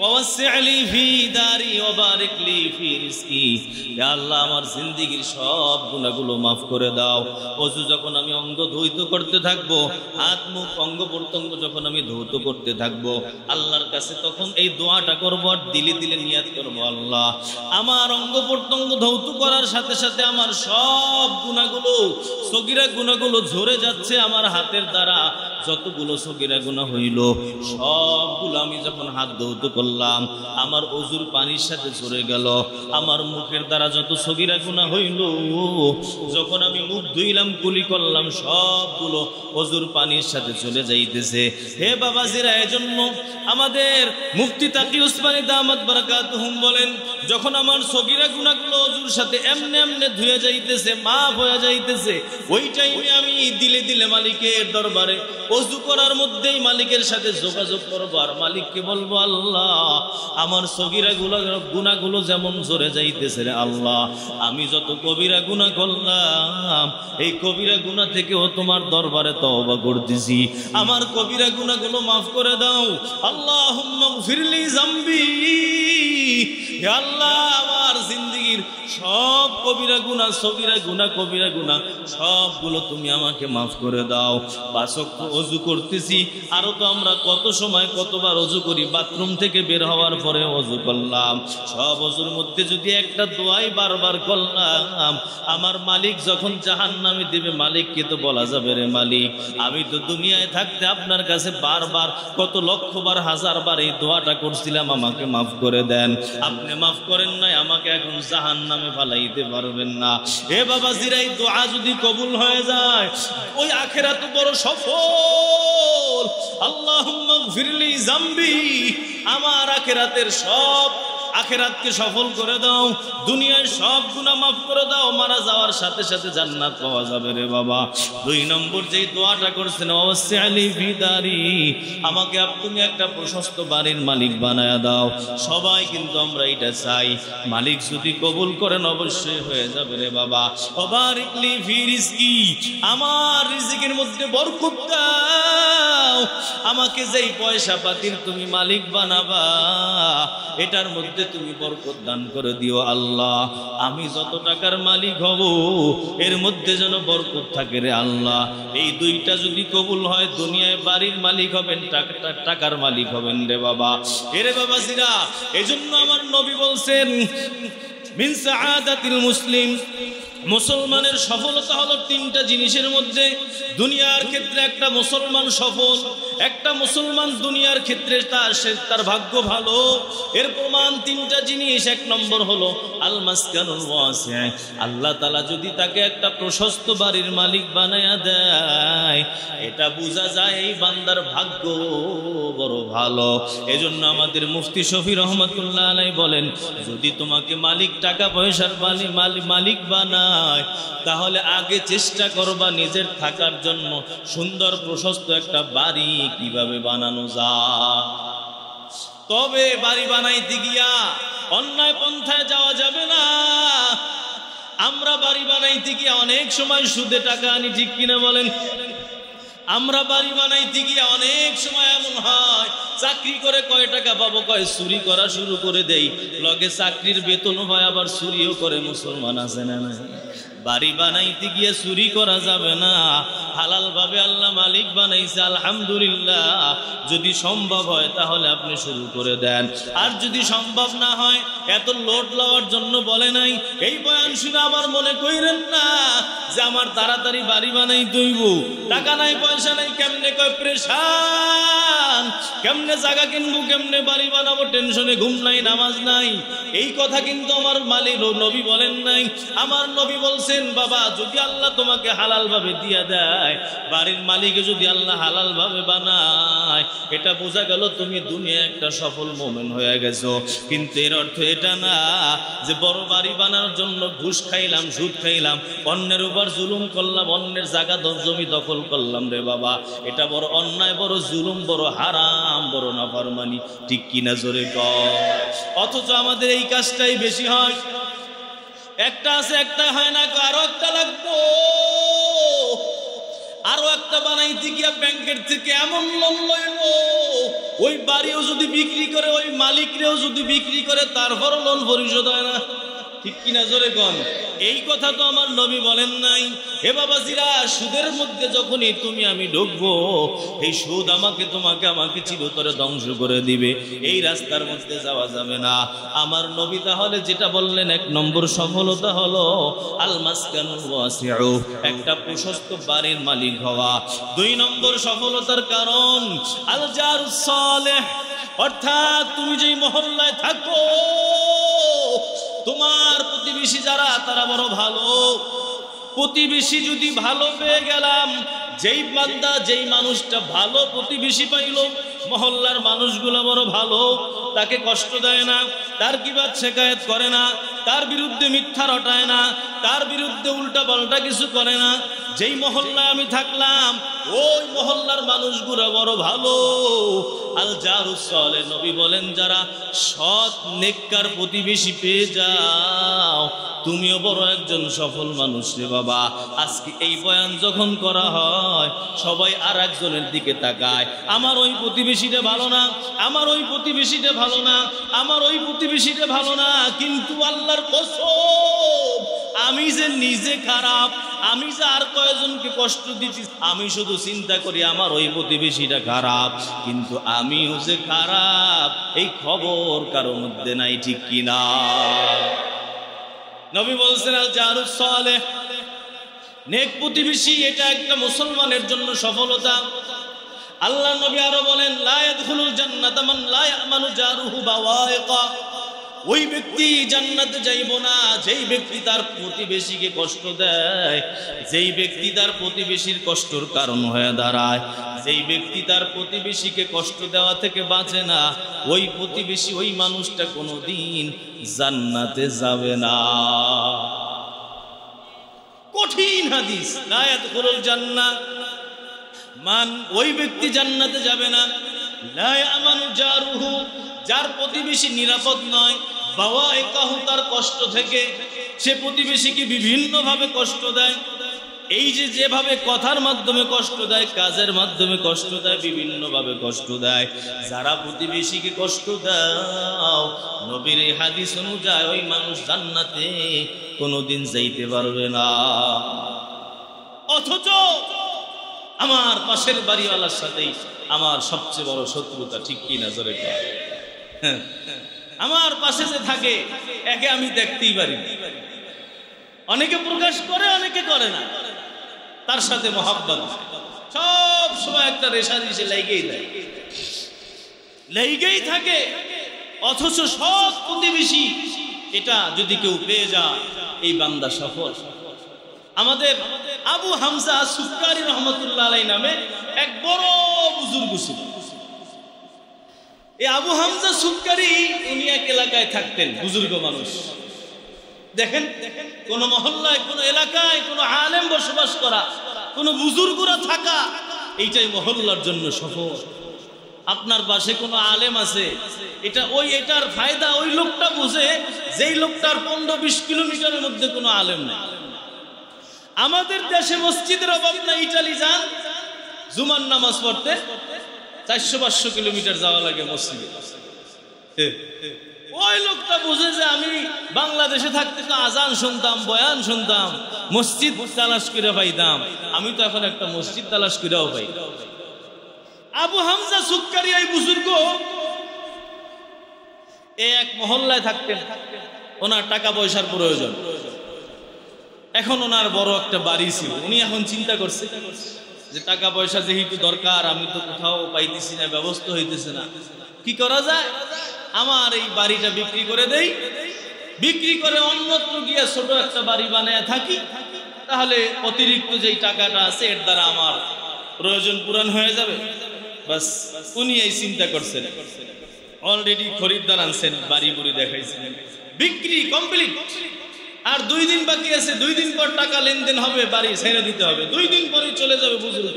Speaker 1: ওয়াসসি' লি ফি দারি ওয়া বারিক লি ফি রিজকি, হে আল্লাহ আমার জিন্দেগীর সব গুনাহগুলো maaf করে দাও। ওযু যখন আমি অঙ্গ ধৌত করতে থাকবো, হাত মুখ অঙ্গ প্রত্যঙ্গ যখন আমি ধৌত করতে থাকবো, আল্লাহর কাছে তখন এই দোয়াটা করব আর দিলে দিলে নিয়াত করব, আল্লাহ আমার অঙ্গ প্রত্যঙ্গ ধৌত করার সাথে সাথে আমার সব গুনাহগুলো, সগীরা গুনাহগুলো ঝরে যাচ্ছে আমার হাতের দ্বারা। যতগুলো সগীরা গুনাহ হইল সবগুলো আমি যখন হাত ধৌত করলাম, আমার ওযুর পানির সাথে ঝরে গেল। আমার মুখের দ্বারা যত সগীরা গুনাহ হইল, যখন আমি মুখ ধুইলাম, কুলি করলাম, সবগুলো ওযুর পানির সাথে চলে যাইতেছে। হে বাবাজিরা, এজন্য আমাদের মুফতি তাকি উসমানী দামাত বারাকাতুহুম বলেন, যখন আমার সগীরা গুনাহগুলো ওযুর সাথে এমনে এমনে ধুয়ে যাইতেছে, মাফ হয়ে যাইতেছে, ওই টাইমে আমি দিলে দিলে মালিকের দরবারে ওযু করার মধ্যেই মালিকের সাথে যোগাযোগ করবো আর মালিককে বলবো, আল্লাহ আমার সগীরা গুনাহগুলো যেমন ঝরে যাইতেছে রে আল্লাহ, আমি যত কবিরা গুনাহ করলাম এই কবিরা গুনাহ থেকেও তোমার দরবারে তওবা করতেছি, আমার কবিরা গুনাহগুলো মাফ করে দাও। আল্লাহুম্মা গফিরলি যামবি, হে আল্লাহ আমার জিন্দেগীর সব কবিরা গুনাহ, সগীরা গুনাহ, কবিরা গুনাহ সবগুলো তুমি আমাকে মাফ করে দাও। 5 ওয়াক্ত ওযু করতেছি, আরো তো আমরা কত সময় কতবার ওযু করি, বাথরুম থেকে বের হওয়ার পরে ওযু করলাম, সব ওযুর মধ্যে যদি একটা দোয়াই বারবার করলাম, আমার মালিক যখন জাহান্নামে দিবে, মালিককে তো বলা যাবে রে মালিক আমি তো দুনিয়ায় থাকতে আপনার কাছে বারবার কত লক্ষবার হাজারবার এই দোয়াটা করছিলাম, আমাকে মাফ করে দেন। আপনি মাফ করেন নাই, আমাকে এখন জাহান্নামে ফালাইতে পারবেন না। হে বাবাজিরা, এই দোয়া যদি কবুল হয়ে যায়, ওই আখিরাত বড় সফল। আল্লাহুম্মা গফিরলি যামবি, আমার আখিরাতের সব, আখিরাতকে সফল করে দাও, দুনিয়ার সব গুনাহ মাফ করে দাও, মারা যাওয়ার সাথে সাথে জান্নাত পাওয়া যাবে রে বাবা। 2 নম্বর যেই দোয়াটা করছেন, ওয়াসসি' লি ফি দারি, আমাকে তুমি একটা প্রশস্ত বাড়ির মালিক বানায়া দাও। সবাই কিন্তু আমরা এটা চাই, মালিক যদি কবুল করেন অবশ্যই হয়ে যাবে রে বাবা। ওবারিক লি ফি রিজকি, আমার রিজিকের মধ্যে বরকত দাও, আমাকে যেই পয়সা পাতির তুমি মালিক বানাবা, এটার মধ্যে তুমি বরকত দান করে দিও আল্লাহ। আমি যত টাকার মালিক হব, এর মধ্যে যেন বরকত থাকে রে আল্লাহ। এই দুইটা যদি কবুল হয়, দুনিয়ায় বাড়ির মালিক হবেন, টাকার মালিক হবেন রে বাবা। এরে বাবাজিরা, এজন্য আমার নবী বলছেন, মিন সাআদাতিল মুসলিম, মুসলমানের সফলতা হলো 3টা জিনিসের মধ্যে। দুনিয়ার ক্ষেত্রে একটা মুসলমান সফল, একটা মুসলমান দুনিয়ার ক্ষেত্রে তার ভাগ্য ভালো। এর প্রমাণ 3টা জিনিস। 1 নম্বর হলো আল মাসকানুল ওয়াসি', আল্লাহ তাআলা যদি তাকে একটা প্রশস্ত বাড়ির মালিক বানায়া দেয়, এটা বোঝা যায় এই বান্দার ভাগ্য বড় ভালো। এজন্য আমাদের মুফতি শফি রহমাতুল্লাহ আলাইহি বলেন, যদি তোমাকে মালিক টাকা পয়সার মালিক বানায়, তাহলে আগে চেষ্টা করবা নিজের থাকার জন্য সুন্দর প্রশস্ত একটা বাড়ি কিভাবে বানানো যায়। তবে বাড়ি বানাইতে গিয়া অন্যায় পন্থায় যাওয়া যাবে না। আমরা বাড়ি বানাইতে গিয়া অনেক সময় সুদে টাকা আনি, ঠিক কিনা বলেন? আমরা বাড়ি বানাইতে গিয়ে অনেক সময় এমন হয়, চাকরি করে কয় টাকা পাবো, কয় চুরি করা শুরু করে দেই, লগে চাকরির বেতন হয়, আবার চুরিও করে। মুসলমান আছে না নাই? বাড়ি বানাইতে গিয়ে চুরি করা যাবে না, হালাল ভাবে আল্লাহ মালিক বানাইছে, আলহামদুলিল্লাহ। যদি সম্ভব হয় তাহলে আপনি শুরু করে দেন, আর যদি সম্ভব না হয়, এত লোড লওয়ার জন্য বলে নাই। এই বয়ান শুনে আবার মনে কইরেন না যে আমার তাড়াতাড়ি বাড়ি বানাই দইব, টাকা নাই পয়সা নাই, কেমনে কয় প্রেশান, কেমনে জায়গা কিনবো, কেমনে বাড়ি বানাবো, টেনশনে ঘুম নাই, নামাজ নাই। এই কথা কিন্তু আমার মালিক নবী বলেন নাই। আমার নবী বলছেন, বাবা যদি আল্লাহ তোমাকে হালাল ভাবে দিয়া দেয়, বাড়ির মালিকে যদি আল্লাহ হালাল ভাবে বানায়, এটা বোঝা গেল তুমি দুনিয়া একটা সফল মোমেন হয়ে গেছো। কিন্তু এর অর্থ এটা না যে বড় বাড়ি বানানোর জন্য ঘুষ খাইলাম, সুদ খাইলাম, অন্যের উপর জুলুম করলাম, অন্যের জায়গা জমি দখল করলাম। রে বাবা, এটা বড় অন্যায়, বড় জুলুম, বড় হারাম, বড় নাফরমানি। ঠিক কিনা জোরে কর। অথচ আমাদের এই কাজটাই বেশি হয়। একটা আছে, একটা হয় না, আরো একটা লাগবো, আরো একটা বানাইতে গিয়া ব্যাংকের থেকে এমন লোন লইব, ওই বাড়িও যদি বিক্রি করে, ওই মালিকরেও যদি বিক্রি করে, তারপরও লোন পরিশোধ হয় না। ঠিক কিনা জোরে কন। এই কথা তো আমার নবী বলেন নাই। হে বাবাজিরা, সুদের মধ্যে যখনই তুমি আমি ঢুকবো, এই সুদ আমাকে আমাকে চিরতরে ধ্বংস করে দিবে। এই রাস্তার মধ্যে যাওয়া যাবে না। আমার নবী তাহলে যেটা বললেন, এক নম্বর সফলতা হলো আল মাসকানুল ওয়াসিউ, একটা প্রশস্ত বাড়ির মালিক হওয়া। দুই নম্বর সফলতার কারণ আল জারুস সালেহ, অর্থাৎ তুমি যেই মহল্লায় থাকো, তোমার প্রতিবেশী যারা, তারা বড় ভালো। প্রতিবেশী যদি ভালো পেয়ে গেলাম, যেই বান্দা, যেই মানুষটা ভালো প্রতিবেশী পাইল, মহল্লার মানুষগুলো বড় ভালো, তাকে কষ্ট দেয় না, তার কিবাদ শেকায়েত করে না, তার বিরুদ্ধে মিথ্যা রটায় না, তার বিরুদ্ধে উল্টা পাল্টা কিছু করে না। যেই মহল্লায় আমি থাকলাম, ওই মহল্লার মানুষগুলো বড় ভালো। আল জারুস সালেহ, নবী বলেন যারা সৎ নেককার প্রতিবেশী পেয়ে যাও, তুমিও বড় একজন সফল মানুষ। রে বাবা, আজকে এই বয়ান যখন করা হয়, সবাই আর একজনের দিকে তাকায়, আমার ওই প্রতিবেশীটা ভালো না, আমার ওই প্রতিবেশীটা ভালো না, আমার ওই প্রতিবেশীটা ভালো না। কিন্তু আল্লাহর কসম, আমি যে নিজে খারাপ, আমি যে আর কয়েকজনকে কষ্ট দিচ্ছি, আমি শুধু চিন্তা করি আমার ওই প্রতিবেশীটা খারাপ, কিন্তু আমিও যে খারাপ এই খবর কারোর মধ্যে নাই। ঠিক কিনা? নবী বলছেন আল জারুস সালেহ, নেক প্রতিবেশী, এটা একটা মুসলমানের জন্য সফলতা। আল্লাহ নবী আরো বলেন, লা ইয়াদখুলুল জান্নাতা মান লা ইয়ামানু জারুহু বাওয়াইকা, ওই ব্যক্তি জান্নাতে যাইব না যেই ব্যক্তি তার প্রতিবেশীকে কষ্ট দেয়, যেই ব্যক্তি তার প্রতিবেশীর কষ্টের কারণ হয়ে দাঁড়ায়, যেই ব্যক্তি তার প্রতিবেশীকে কষ্ট দেওয়া থেকে বাঁচে না, ওই প্রতিবেশী, ওই মানুষটা কোনোদিন জান্নাতে যাবে না। কঠিন হাদিস। লা ইয়াদখুলুল জান্নাহ মান, ওই ব্যক্তি জান্নাতে যাবে না, লা ইয়ামানু জারুহু, যার প্রতিবেশী নিরাপদ নয়, বাওয়াইকাহু, তার কষ্ট থেকে, সে প্রতিবেশীকে বিভিন্নভাবে কষ্ট দেয়। এই যে যেভাবে কথার মাধ্যমে কষ্ট দেয়, কাজের মাধ্যমে কষ্ট দেয়, বিভিন্নভাবে কষ্ট দেয়, যারা প্রতিবেশীকে কষ্ট দাও, নবীর এই হাদিস অনুযায়ী ওই মানুষ জান্নাতে কোনোদিন যাইতে পারবে না। অথচ আমার পাশের বাড়িওয়ালার সাথেই আমার সবচেয়ে বড় শত্রুতা। ঠিক কি না জোরে কর? আমার পাশে যে থাকে, একে আমি দেখতেই পারি, অনেকে প্রকাশ করে, অনেকে করে না, তার সাথে মহব্বত সব সময় একটা রেশারেশি লেগেই থাকে। অথচ সৎ প্রতিবেশী, এটা যদি কেউ পেয়ে যায়, এই বান্দা সফল। আমাদের আবু হামজা সুক্কারি রহমতুল্লাহ আলাইহি নামে এক বড় বুজুর্গ ছিল। এই আবু হামজা সুক্কারি, উনি এক এলাকায় থাকতেন, বুজুর্গ মানুষ। দেখেন, কোন মহল্লায়, কোন এলাকায় কোন আলেম বসবাস করা, কোন বুজুর্গরা থাকা, এইটাই মহল্লার জন্য সফল। আপনার পাশে কোনো আলেম আছে, এটার ফায়দা ওই লোকটা বুঝে যেই লোকটার 15-20 কিলোমিটারের মধ্যে কোনো আলেম নেই। আমাদের দেশে মসজিদের অভাব না, ইটালি যান, জুমার নামাজ পড়তে 400-500 কিলোমিটার যাওয়া লাগে মসজিদে। ওই লোকটা বুঝে যে আমি বাংলাদেশে থাকতে তো আজান শুনতাম, বয়ান শুনতাম, মসজিদ তালাশ করে পাইতাম, আমি তো এখন একটা মসজিদ তালাশ করেও পাই। আবু হামজা সুক্কারি এই বুজুর্গ এক মহল্লায় থাকতেন, ওনার টাকা পয়সার প্রয়োজন। এখন ওনার বড় একটা বাড়ি ছিল, উনি এখন চিন্তা করছে যে টাকা পয়সা যেহেতু দরকার, আমি তো কোথাও পাইতেছি না, ব্যবস্থা হইতেছে না, কি করা যায়, আমার এই বাড়িটা বিক্রি করে দেই, বিক্রি করে অন্যত্র গিয়ে ছোট একটা বাড়ি বানায় থাকি, তাহলে অতিরিক্ত যেই টাকাটা আছে এর দ্বারা আমার প্রয়োজন পূরণ হয়ে যাবে। বাস উনি এই চিন্তা করছেন, অলরেডি খরিদ্দার আনছেন, বাড়ি বুড়ি দেখাইছেন, বিক্রি কমপ্লিট। আর 2 দিন বাকি আছে, 2 দিন পর টাকা লেনদেন হবে, বাড়ি ছেড়ে দিতে হবে, 2 দিন পরে চলে যাবে বুজুর্গ।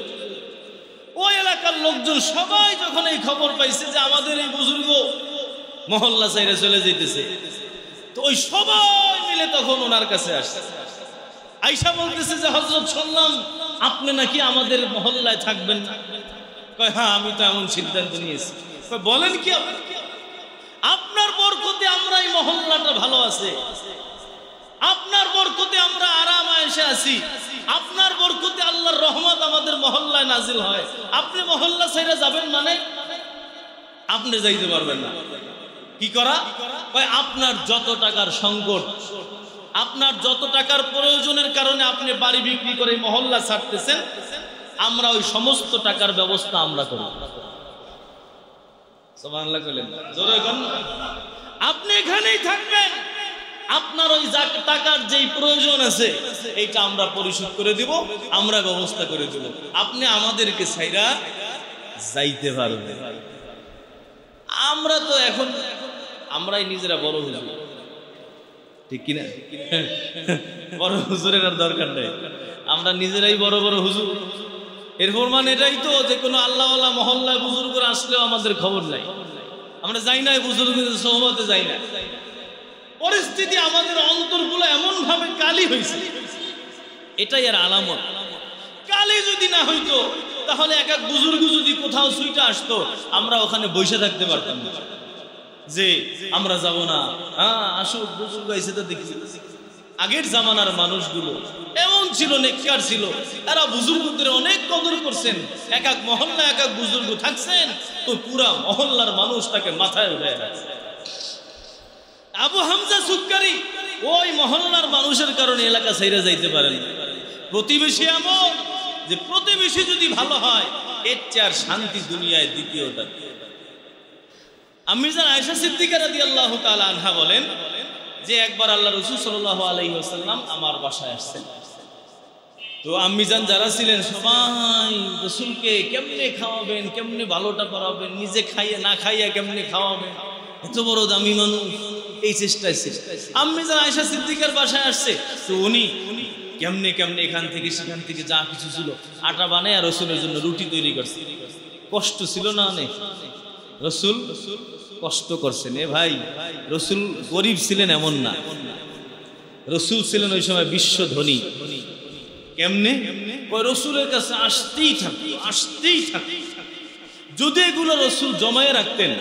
Speaker 1: ওই এলাকার লোকজন সবাই যখন এই খবর পাইছে যে আমাদের এই বুজুর্গ মহল্লা ছেড়ে চলে যেতেছে, তো ওই সবাই মিলে তখন ওনার কাছে আসছে, আইসা বলতেছে যে হযরত শুনলাম আপনি নাকি আমাদের মহল্লায় থাকবেন না। কয় হ্যাঁ, আমি তো এমন সিদ্ধান্ত নিয়েছি। কয় বলেন কি? আপনার বরকতে আমরা এই মহল্লাটা ভালো আছে, আপনার বরকতে আমরা আরাম আয়েশে আছি, আপনার বরকতে আল্লাহর রহমত আমাদের মহল্লায় নাজিল হয়, আপনি মহল্লা ছেড়ে যাবেন মানে? আপনি যাইতে পারবেন না। কি করা? কয় আপনার যত টাকার সংকট, আপনার যত টাকার প্রয়োজনের কারণে আপনি বাড়ি বিক্রি করে মহল্লা ছাড়তেছেন, আমরা ওই সমস্ত টাকার ব্যবস্থা আমরা করি। সুবহানাল্লাহ বলেন, জোরে বলেন। আপনি এখানেই থাকবেন, আপনার ওই টাকার যেই প্রয়োজন আছে এইটা আমরা পরিশোধ করে দিব, আমরা ব্যবস্থা করে দেব, আপনি আমাদেরকে ছাইরা যাইতে পারবেন। আমরা তো এখন আমরাই নিজেরা বড় হুজুর, ঠিক কিনা? বড় হুজুরের আর দরকার নেই, আমরা নিজেরাই বড় বড় হুজুর। এর প্রমাণ এটাই তো যে কোনো আল্লাহওয়ালা মহল্লায় বুজুর্গ আসলেও আমাদের খবর নাই, আমরা যাই না, বুজুর্গদের সোহবতে যাই না। পরিস্থিতি আমাদের অন্তরগুলো এমন ভাবে কালি হয়েছে, এটাই আর আলামত। কালি যদি না হইতো তাহলে এক এক বুজুর্গ যদি কোথাও সুইটা আসতো, আমরা ওখানে বসে থাকতে পারতাম না যে আমরা যাব না, হ্যাঁ আসুক বুজুর্গ এসে তো দেখি। আগের জামানার মানুষগুলো এমন ছিল, নেককার ছিল, তারা বুজুর্গদের অনেক কদর করছেন। এক এক মহল্লা এক এক বুজুর্গ থাকছেন, তো পুরা মহল্লার মানুষ তাকে মাথায় উঠে রাখছে। আবু হামজা সুক্কারি ওই মহল্লার মানুষের কারণে এলাকা ছেড়ে যাইতে পারেন। প্রতিবেশী এমন যে প্রতিবেশী যদি ভালো হয়, এর চেয়ে আর শান্তি দুনিয়ায় দ্বিতীয়টা। আম্মি জান আয়েশা সিদ্দিকা রাদিয়াল্লাহু তাআলা আনহা বলেন যে একবার আল্লাহ রাসূল সাল্লাল্লাহু আলাইহি ওয়াসাল্লাম আমার বাসায় আসছেন। তো আম্মি জান যারা ছিলেন সবাই রাসূলকে কেমনে খাওয়াবেন, কেমনে ভালোটা করাবেন, নিজে খাইয়ে না খাইয়ে কেমনে খাওয়াবেন, এত বড় দামি মানুষ, এই চেষ্টায় ছিল। আম্মি জান আয়েশা সিদ্দিকার বাসায় আসছে, তো উনি কেমনে কেমনে এখান থেকে সেখান থেকে যা কিছু ছিল আটা বানায় আর রসুলের জন্য রুটি তৈরি করছে। কষ্ট ছিল না অনেক? রসুল কষ্ট করছেন। এ ভাই, রসুল গরিব ছিলেন এমন না, রসুল ছিলেন ওই সময় বিশ্ব ধনী। কেমনে? ওই রসুলের কাছে আসতেই থাকতো, আসতেই থাকতো। যদি এগুলো রসুল জমায়ে রাখতেন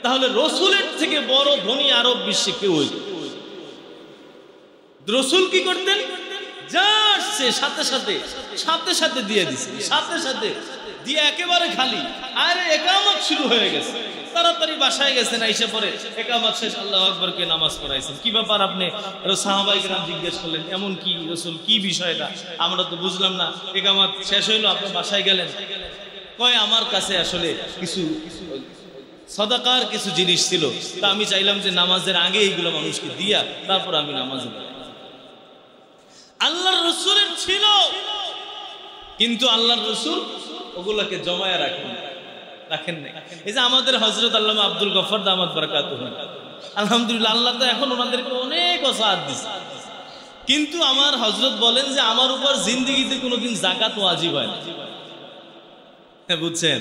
Speaker 1: তাহলে রসুলের থেকে বড় ধনী আরব বিশ্বে কেউ হইত। রসুল কি করতেন? যা আসছে সাথে সাথে সাথে সাথে দিয়ে দিছে, সাথে সাথে দিয়ে একেবারে খালি। আরে একামত শুরু হয়ে গেছে, তাড়াতাড়ি বাসায় গেছেন, আইসা পরে একামত শেষ, আল্লাহু আকবারকে নামাজ পড়াইছেন। কি ব্যাপার আপনি? সাহাবায়ে কেরাম জিজ্ঞেস করলেন, এমন কি রসুল, কি বিষয়টা আমরা তো বুঝলাম না, একামত শেষ হইলো আপনি বাসায় গেলেন। কয় আমার কাছে আসলে কিছু সাদাকার কিছু জিনিস ছিল, তা আমি চাইলাম যে নামাজের আগে এইগুলো মানুষকে দিয়া তারপর আমি নামাজে পড়ি। আল্লাহর রাসূলের ছিল, কিন্তু আল্লাহর রাসূল ওগুলোকে জমায়ে রাখেন নাই। এই যে আমাদের হযরত আল্লামা আব্দুল গফফার দামাত বারাকাতুহু, আলহামদুলিল্লাহ আল্লাহ তো এখন ওনাদেরকে অনেক ওসাআত দিয়েছে, কিন্তু আমার হযরত বলেন যে আমার উপর জিন্দেগিতে কোনোদিন যাকাত ওয়াজিব হয় না। বুঝছেন?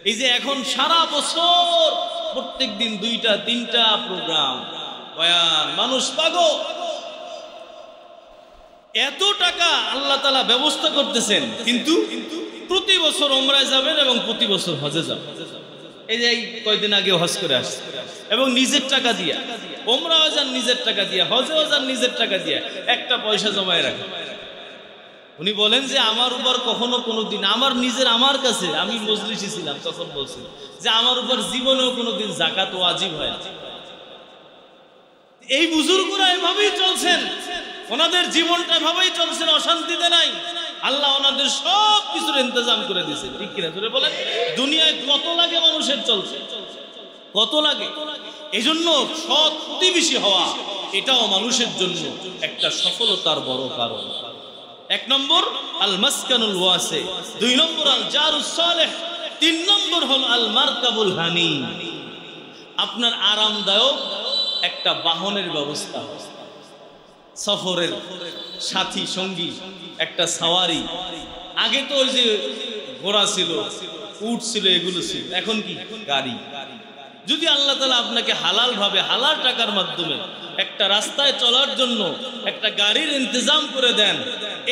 Speaker 1: এই যে এখন সারা বছর প্রত্যেক দিন 2টা-3টা প্রোগ্রাম বয়ান, মানুষ পাগল, এত টাকা আল্লাহ তাআলা ব্যবস্থা করতেছেন, কিন্তু প্রতি বছর উমরায় যাবেন এবং প্রতি বছর হজে যাবেন। এই যে কয়েকদিন আগে হজ করে আসছে এবং নিজের টাকা দিয়া, উমরাও যান নিজের টাকা দিয়া, হজেও যান নিজের টাকা দিয়া, একটা পয়সা জমায় রাখেন। উনি বলেন যে আমার উপর কখনো কোনোদিন আমার কাছে, আমি মজলিসে ছিলাম তখন বলছেন যে আমার উপর জীবনেও কোনোদিন যাকাত ওয়াজিব হয় না। এই বুজুর্গরা এভাবেই চলছেন, ওনাদের জীবনটা এভাবেই চলছেন, অশান্তিতে নাই। আল্লাহ ওনাদের সব কিছুর ইন্তজাম করে দিয়েছে, ঠিক কিনা ধরে বলেন? দুনিয়ায় কত লাগে মানুষের চলছে, কত লাগে। এই জন্য সৎ প্রতিবেশী হওয়া এটাও মানুষের জন্য একটা সফলতার বড় কারণ। 1 নম্বর আল মাসকানুল ওয়াসি, 2 নম্বর আল জারুস সালেহ, 3 নম্বর হল আল মারকাবুল হানি, আপনার আরামদায়ক একটা বাহনের ব্যবস্থা, সফরের সাথী সঙ্গী, একটা সাওয়ারি। আগে তো ওই যে ঘোড়া ছিল, উট ছিল, এগুলো ছিল, এখন কি গাড়ি। যদি আল্লাহ তাআলা আপনাকে হালাল ভাবে, হালাল টাকার মাধ্যমে একটা রাস্তায় চলার জন্য একটা গাড়ির ইন্তজাম করে দেন,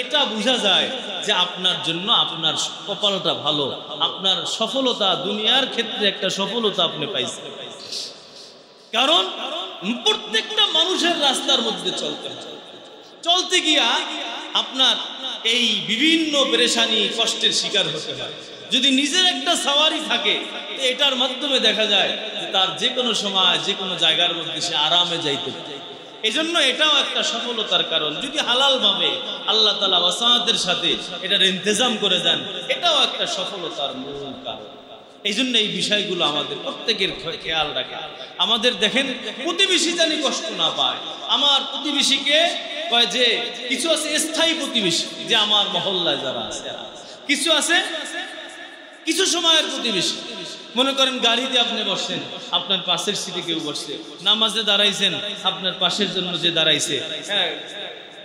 Speaker 1: এটা বোঝা যায় যে আপনার জন্য আপনার কপালটা ভালো, আপনার সফলতা দুনিয়ার ক্ষেত্রে একটা সফলতা আপনি পাইছেন। কারণ প্রত্যেকটা মানুষের রাস্তার মধ্যে চলতে গিয়া আপনার এই বিভিন্ন পেরেশানি কষ্টের শিকার হতে হয়। যদি নিজের একটা সাওয়ারি থাকে, এটার মাধ্যমে দেখা যায় যে তার যে কোনো সময় যে কোনো জায়গার মধ্যে সে আরামে যাইতে পারে। এই জন্য এটাও একটা সফলতার কারণ। যদি হালাল ভাবে আল্লাহ তাআলা ওয়াসাতের সাথে এটার ইন্তজাম করে দেন, এটাও একটা সফলতার মূল কারণ। এই জন্য এই বিষয়গুলো আমাদের প্রত্যেকের খেয়াল রাখে। আমাদের দেখেন প্রতিবেশী জানি কষ্ট না পায়। আমার প্রতিবেশীকে কয় যে কিছু আছে স্থায়ী প্রতিবেশী, যে আমার মহল্লায় যারা আছে, কিছু আছে কিছু সময়ের প্রতিবেশী। মনে করেন গাড়িতে আপনি বসছেন, আপনার পাশের সিটে কেউ বসছে, নামাজে দাঁড়াইছেন, আপনার পাশের জন্য যে দাঁড়াইছে, হ্যাঁ,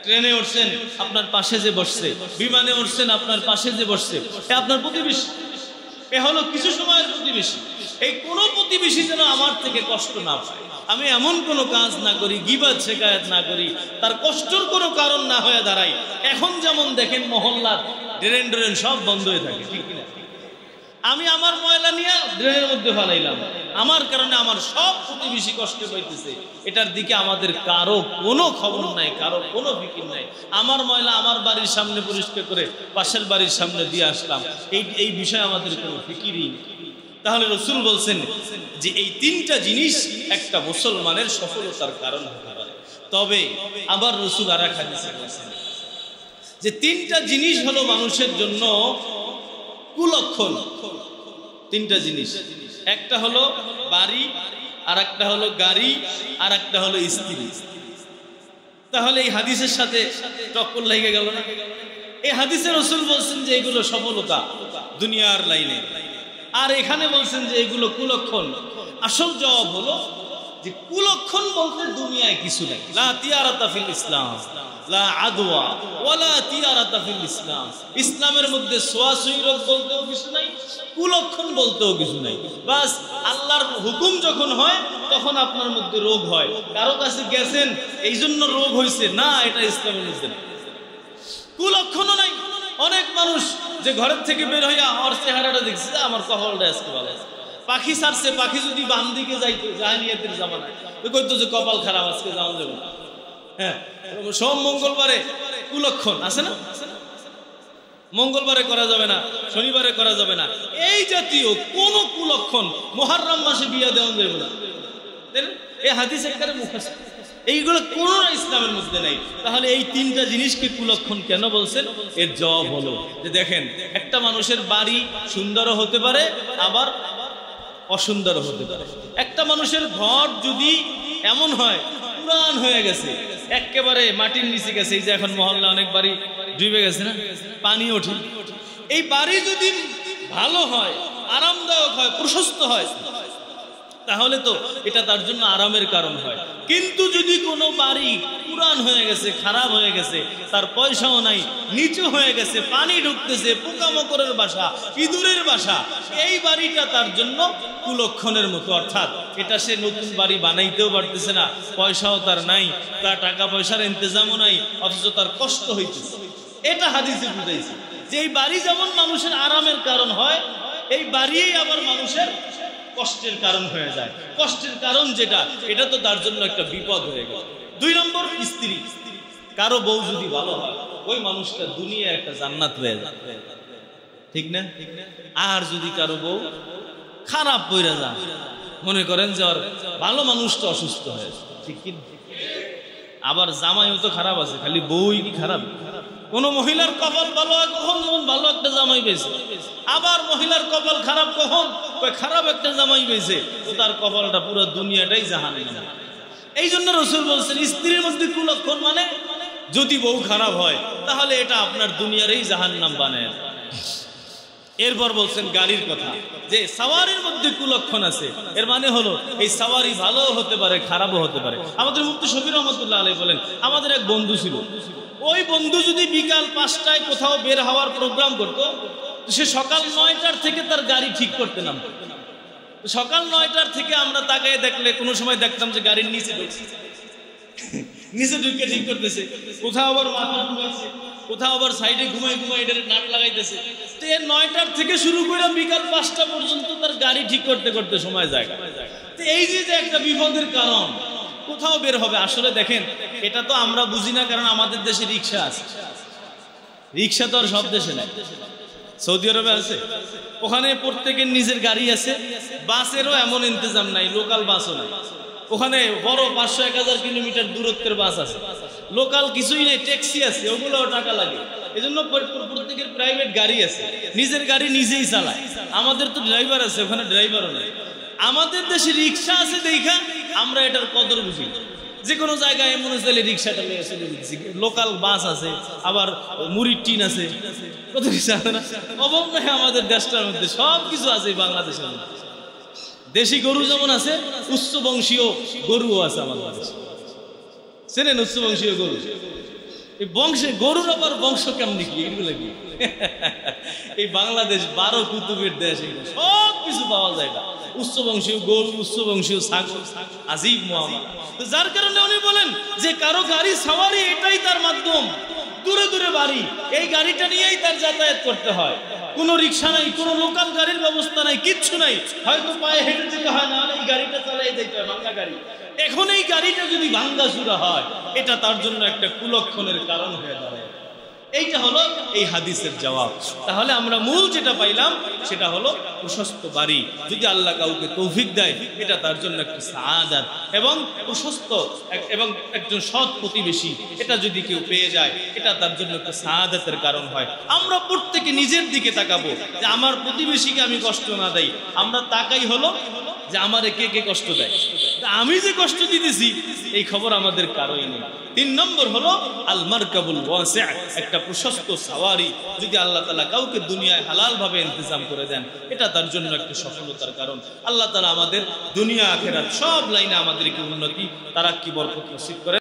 Speaker 1: ট্রেনে উঠছেন, আপনার পাশে যে বসছে, বিমানে উঠছেন, আপনার পাশে যে বসছে, আপনার প্রতিবেশী। এ হলো কিছু সময়ের প্রতিবেশী। এই কোন প্রতিবেশী যেন আমার থেকে কষ্ট না পায়, আমি এমন কোনো কাজ না করি, গীবত শিকায়াত না করি, তার কষ্টের কোনো কারণ না হয়ে দাঁড়াই। এখন যেমন দেখেন মহল্লার ড্রেন সব বন্ধ হয়ে থাকে, ঠিক কিনা? আমি আমার ময়লা নিয়ে ড্রেনের মধ্যে ফেলাইলাম, আমার কারণে আমার সব প্রতিবেশী কষ্ট পাইতেছে। এটার দিকে আমাদের কারো কোনো খবর নাই, কারো কোনো ফিকির নাই। আমার ময়লা আমার বাড়ির সামনে পরিষ্কার করে পাশের বাড়ির সামনে দিয়ে আসলাম, এই বিষয়ে আমাদের কোনো ফিকিরই নেই। তাহলে রাসূল বলছেন যে এই 3টা জিনিস একটা মুসলমানের সফলতার কারণ হতে পারে। তবে আবার রাসূল আর এক হাদিসে বলেছেন যে 3টা জিনিস হলো মানুষের জন্য কুলক্ষণ। 3টা জিনিস, একটা হলো বাড়ি, আর একটা হলো গাড়ি, আর একটা হলো স্ত্রী। তাহলে এই হাদিসের সাথে টক্কর লেগে গেল না? এই হাদিসে রাসূল বলছেন যে এগুলো সফলতা দুনিয়ার লাইনে, আর এখানে বলছেন যে এগুলো কুলক্ষণ। আসল জবাব হলো যে কুলক্ষণ বলতে দুনিয়ায় কিছু নেই। লা তিয়ারাতা ফিল ইসলাম, লা আদওয়া ওয়ালা তিয়ারাতা ফিল ইসলাম। ইসলামের মধ্যে সোয়াসুই রোগ বলতেও কিছু নাই, কুলক্ষণ বলতেও কিছু নাই। বাস আল্লাহর হুকুম যখন হয় তখন আপনার মধ্যে রোগ হয়। কারো কাছে গেছেন এই জন্য রোগ হয়েছে না, এটা ইসলামের মধ্যে না। কুলক্ষণও নাই। অনেক মানুষ যে ঘরের থেকে বের হইয়া ওর চেহারাটা দেখছে, আমার কপালটা আজকে ভালো আছে। পাখি ছাড়ছে, পাখি যদি বাম দিকে যাইতো, জাহেলিয়াতের জামানায়, তো কইতো যে কপাল খারাপ, আজকে যাওয়া যাবে না। হ্যাঁ, সোম মঙ্গলবারে কুলক্ষণ আছে না, মঙ্গলবারে করা যাবে না, শনিবারে করা যাবে না, এই জাতীয় কোন কুলক্ষণ। মুহররম মাসে বিয়ে দেওয়া যাবে না, এই হাদিস একবারে মুখস্থ। এইগুলো কোন ইসলামের মধ্যে নাই। তাহলে এই 3টা জিনিসকে কুলক্ষণ কেন বলছেন? এর জবাব হলো যে দেখেন, একটা মানুষের বাড়ি সুন্দরও হতে পারে, আবার অসুন্দর হতে পারে। একটা মানুষের ঘর যদি এমন হয় পুরান হয়ে গেছে, একেবারে মাটির নিচে গেছে, এই যে এখন মহল্লা অনেক বাড়ি ডুবে গেছে না, পানি ওঠে, এই বাড়ি যদি ভালো হয়, আরামদায়ক হয়, প্রশস্ত হয়, তাহলে তো এটা তার জন্য আরামের কারণ হয়। কিন্তু যদি কোনো বাড়ি পুরান হয়ে গেছে, খারাপ হয়ে গেছে, তার পয়সাও নাই, নিচু হয়ে গেছে, পানি ঢুকতেছে, পোকামাকড়ের বাসা, ইঁদুরের বাসা, এই বাড়িটা তার জন্য কুলক্ষণের মতো। অর্থাৎ এটা সে নতুন বাড়ি বানাইতেও পারতেছে না, পয়সাও তার নাই, তার টাকা পয়সার ইন্তজামও নাই, অথচ তার কষ্ট হইতেছে। এটা হাদিসে বুঝাইছে যে এই বাড়ি যেমন মানুষের আরামের কারণ হয়, এই বাড়িই আবার মানুষের কষ্টের কারণ হয়ে যায়। কষ্টের কারণ যেটা, এটা তো তার জন্য একটা বিপদ হয়ে গেল। 2 নম্বর স্ত্রী। কারো বউ যদি ভালো হয়, ওই মানুষটা দুনিয়া একটা জান্নাত হয়ে যায়, ঠিক না? আর যদি কারো বউ খারাপ পইরা যায়, মনে করেন যে আর ভালো মানুষটা অসুস্থ হয়ে যায়, ঠিক কি? আবার জামাইও তো খারাপ আছে, খালি বউই কি খারাপ? কোন মহিলার কপাল ভালো হয় কখন, যেমন ভালো একটা জামাই পেয়েছে। আবার মহিলার কপাল খারাপ কখন, খারাপ একটা জামাই পেয়েছে, তো তার কপালটা পুরো দুনিয়াটাই জাহান্নাম। এই জন্য রাসূল বলছেন, স্ত্রীর মধ্যে কুলক্ষণ মানে যদি বউ খারাপ হয় তাহলে এটা আপনার দুনিয়ারই জাহান্নাম বানায়। এরপর বলছেন গাড়ির কথা, যে সাওয়ারির মধ্যে কুলক্ষণ আছে, এর মানে হলো এই সাওয়ারি ভালো হতে পারে, খারাপও হতে পারে। আমাদের মুফতি শফি রহমাতুল্লাহ আলাইহি বলেন, আমাদের এক বন্ধু ছিল, ওই বন্ধু যদি বিকাল 5টায় কোথাও বের হওয়ার প্রোগ্রাম করতো, সে সকাল 9টার থেকে তার গাড়ি ঠিক করতে নামতো। সকাল 9টার থেকে আমরা তাকায় দেখলে কোনো সময় দেখতাম যে গাড়ির নিচে ঢুকে ঠিক করতেছে, কোথাও আবার মাথা ঘুমাইছে, কোথাও আবার সাইডে ঘুমাই এটার নাট লাগাইতেছে। তো এর 9টার থেকে শুরু করে বিকাল 5টা পর্যন্ত তার গাড়ি ঠিক করতে করতে সময় যায়। তো এই যে একটা বিপদের কারণ, কোথাও বের হবে। আসলে দেখেন, এটা তো আমরা বুঝি না, কারণ আমাদের দেশে রিক্সা আছে। রিক্সা তো আর সব দেশে নাই, সৌদি আরবে আছে, ওখানে প্রত্যেকের নিজের গাড়ি আছে। বাসেরও এমন ইন্তজাম নাই, লোকাল বাসও নাই। ওখানে বড় 500-1000 কিলোমিটার দূরত্বের বাস আছে, লোকাল কিছুই নেই, ট্যাক্সি আছে, ওগুলোও টাকা লাগে। এজন্য প্রত্যেকের প্রাইভেট গাড়ি আছে, নিজের গাড়ি নিজেই চালায়। আমাদের তো ড্রাইভার আছে, ওখানে ড্রাইভারও নাই। আমাদের দেশে রিক্সা আছে দেখা আমরা এটার কদর বুঝি। যে কোনো জায়গায় এমন চাইলে রিক্সাটা নিয়ে চলে দিচ্ছি, লোকাল বাস আছে, আবার মুড়ির টিন আছে, কত কিছু আছে না? অভাব নাই আমাদের দেশটার মধ্যে, সব কিছু আছে বাংলাদেশের মধ্যে। দেশি গরু যেমন আছে, উচ্চ বংশীয় গরুও আছে আমাদের দেশে। চেনেন উচ্চ বংশীয় গরু? এই বংশে গরুর আবার বংশ কেমনি কি, এগুলো কি? এই বাংলাদেশ 12 কুতুবের দেশ, সব কিছু পাওয়া যায় না। উচ্চ বংশীয় গরু, উচ্চ বংশীয় ছাগল, আজীব মুআমালা। যার কারণে উনি বলেন যে কারো গাড়ি সাওয়ারি এটাই তার মাধ্যম, দূরে দূরে বাড়ি, এই গাড়িটা নিয়েই তার যাতায়াত করতে হয়। কোনো রিক্সা নাই, কোনো লোকাল গাড়ির ব্যবস্থা নাই, কিচ্ছু নাই, হয়তো পায়ে হেঁটে যেতে হয়, না এই গাড়িটা চালাই যেতে হয়, ভাঙ্গা গাড়ি। এখন এই গাড়িটা যদি ভাঙ্গা চুরা হয়, এটা তার জন্য একটা কুলক্ষণের কারণ হয়ে দাঁড়ায়। এইটা হলো এই হাদিসের জবাব। তাহলে আমরা মূল যেটা পাইলাম সেটা হলো প্রশস্ত বাড়ি যদি আল্লাহ কাউকে তৌফিক দেয়, এটা তার জন্য একটা সাআদাত, এবং প্রশস্ত এবং একজন সৎ প্রতিবেশী, এটা যদি কেউ পেয়ে যায়, এটা তার জন্য একটা সাআদাতের কারণ হয়। আমরা প্রত্যেকে নিজের দিকে তাকাবো যে আমার প্রতিবেশীকে আমি কষ্ট না দেই। আমরা তাকাই হলো যে আমারে কে কে কষ্ট দেয়, আমি যে কষ্ট দিতেছি এই খবর আমাদের কারোই নেই। 3 নম্বর হলো আল মারকাবুল ওয়াসি', একটা প্রশস্ত সাওয়ারি যদি আল্লাহ তাআলা কাউকে দুনিয়ায় হালাল ভাবে ইন্তজাম করে দেন, এটা তার জন্য একটা সফলতার কারণ। আল্লাহ তাআলা আমাদের দুনিয়া আখিরাত সব লাইনে আমাদেরকে উন্নতি, তারাক্কি, বরকত নসিব করে।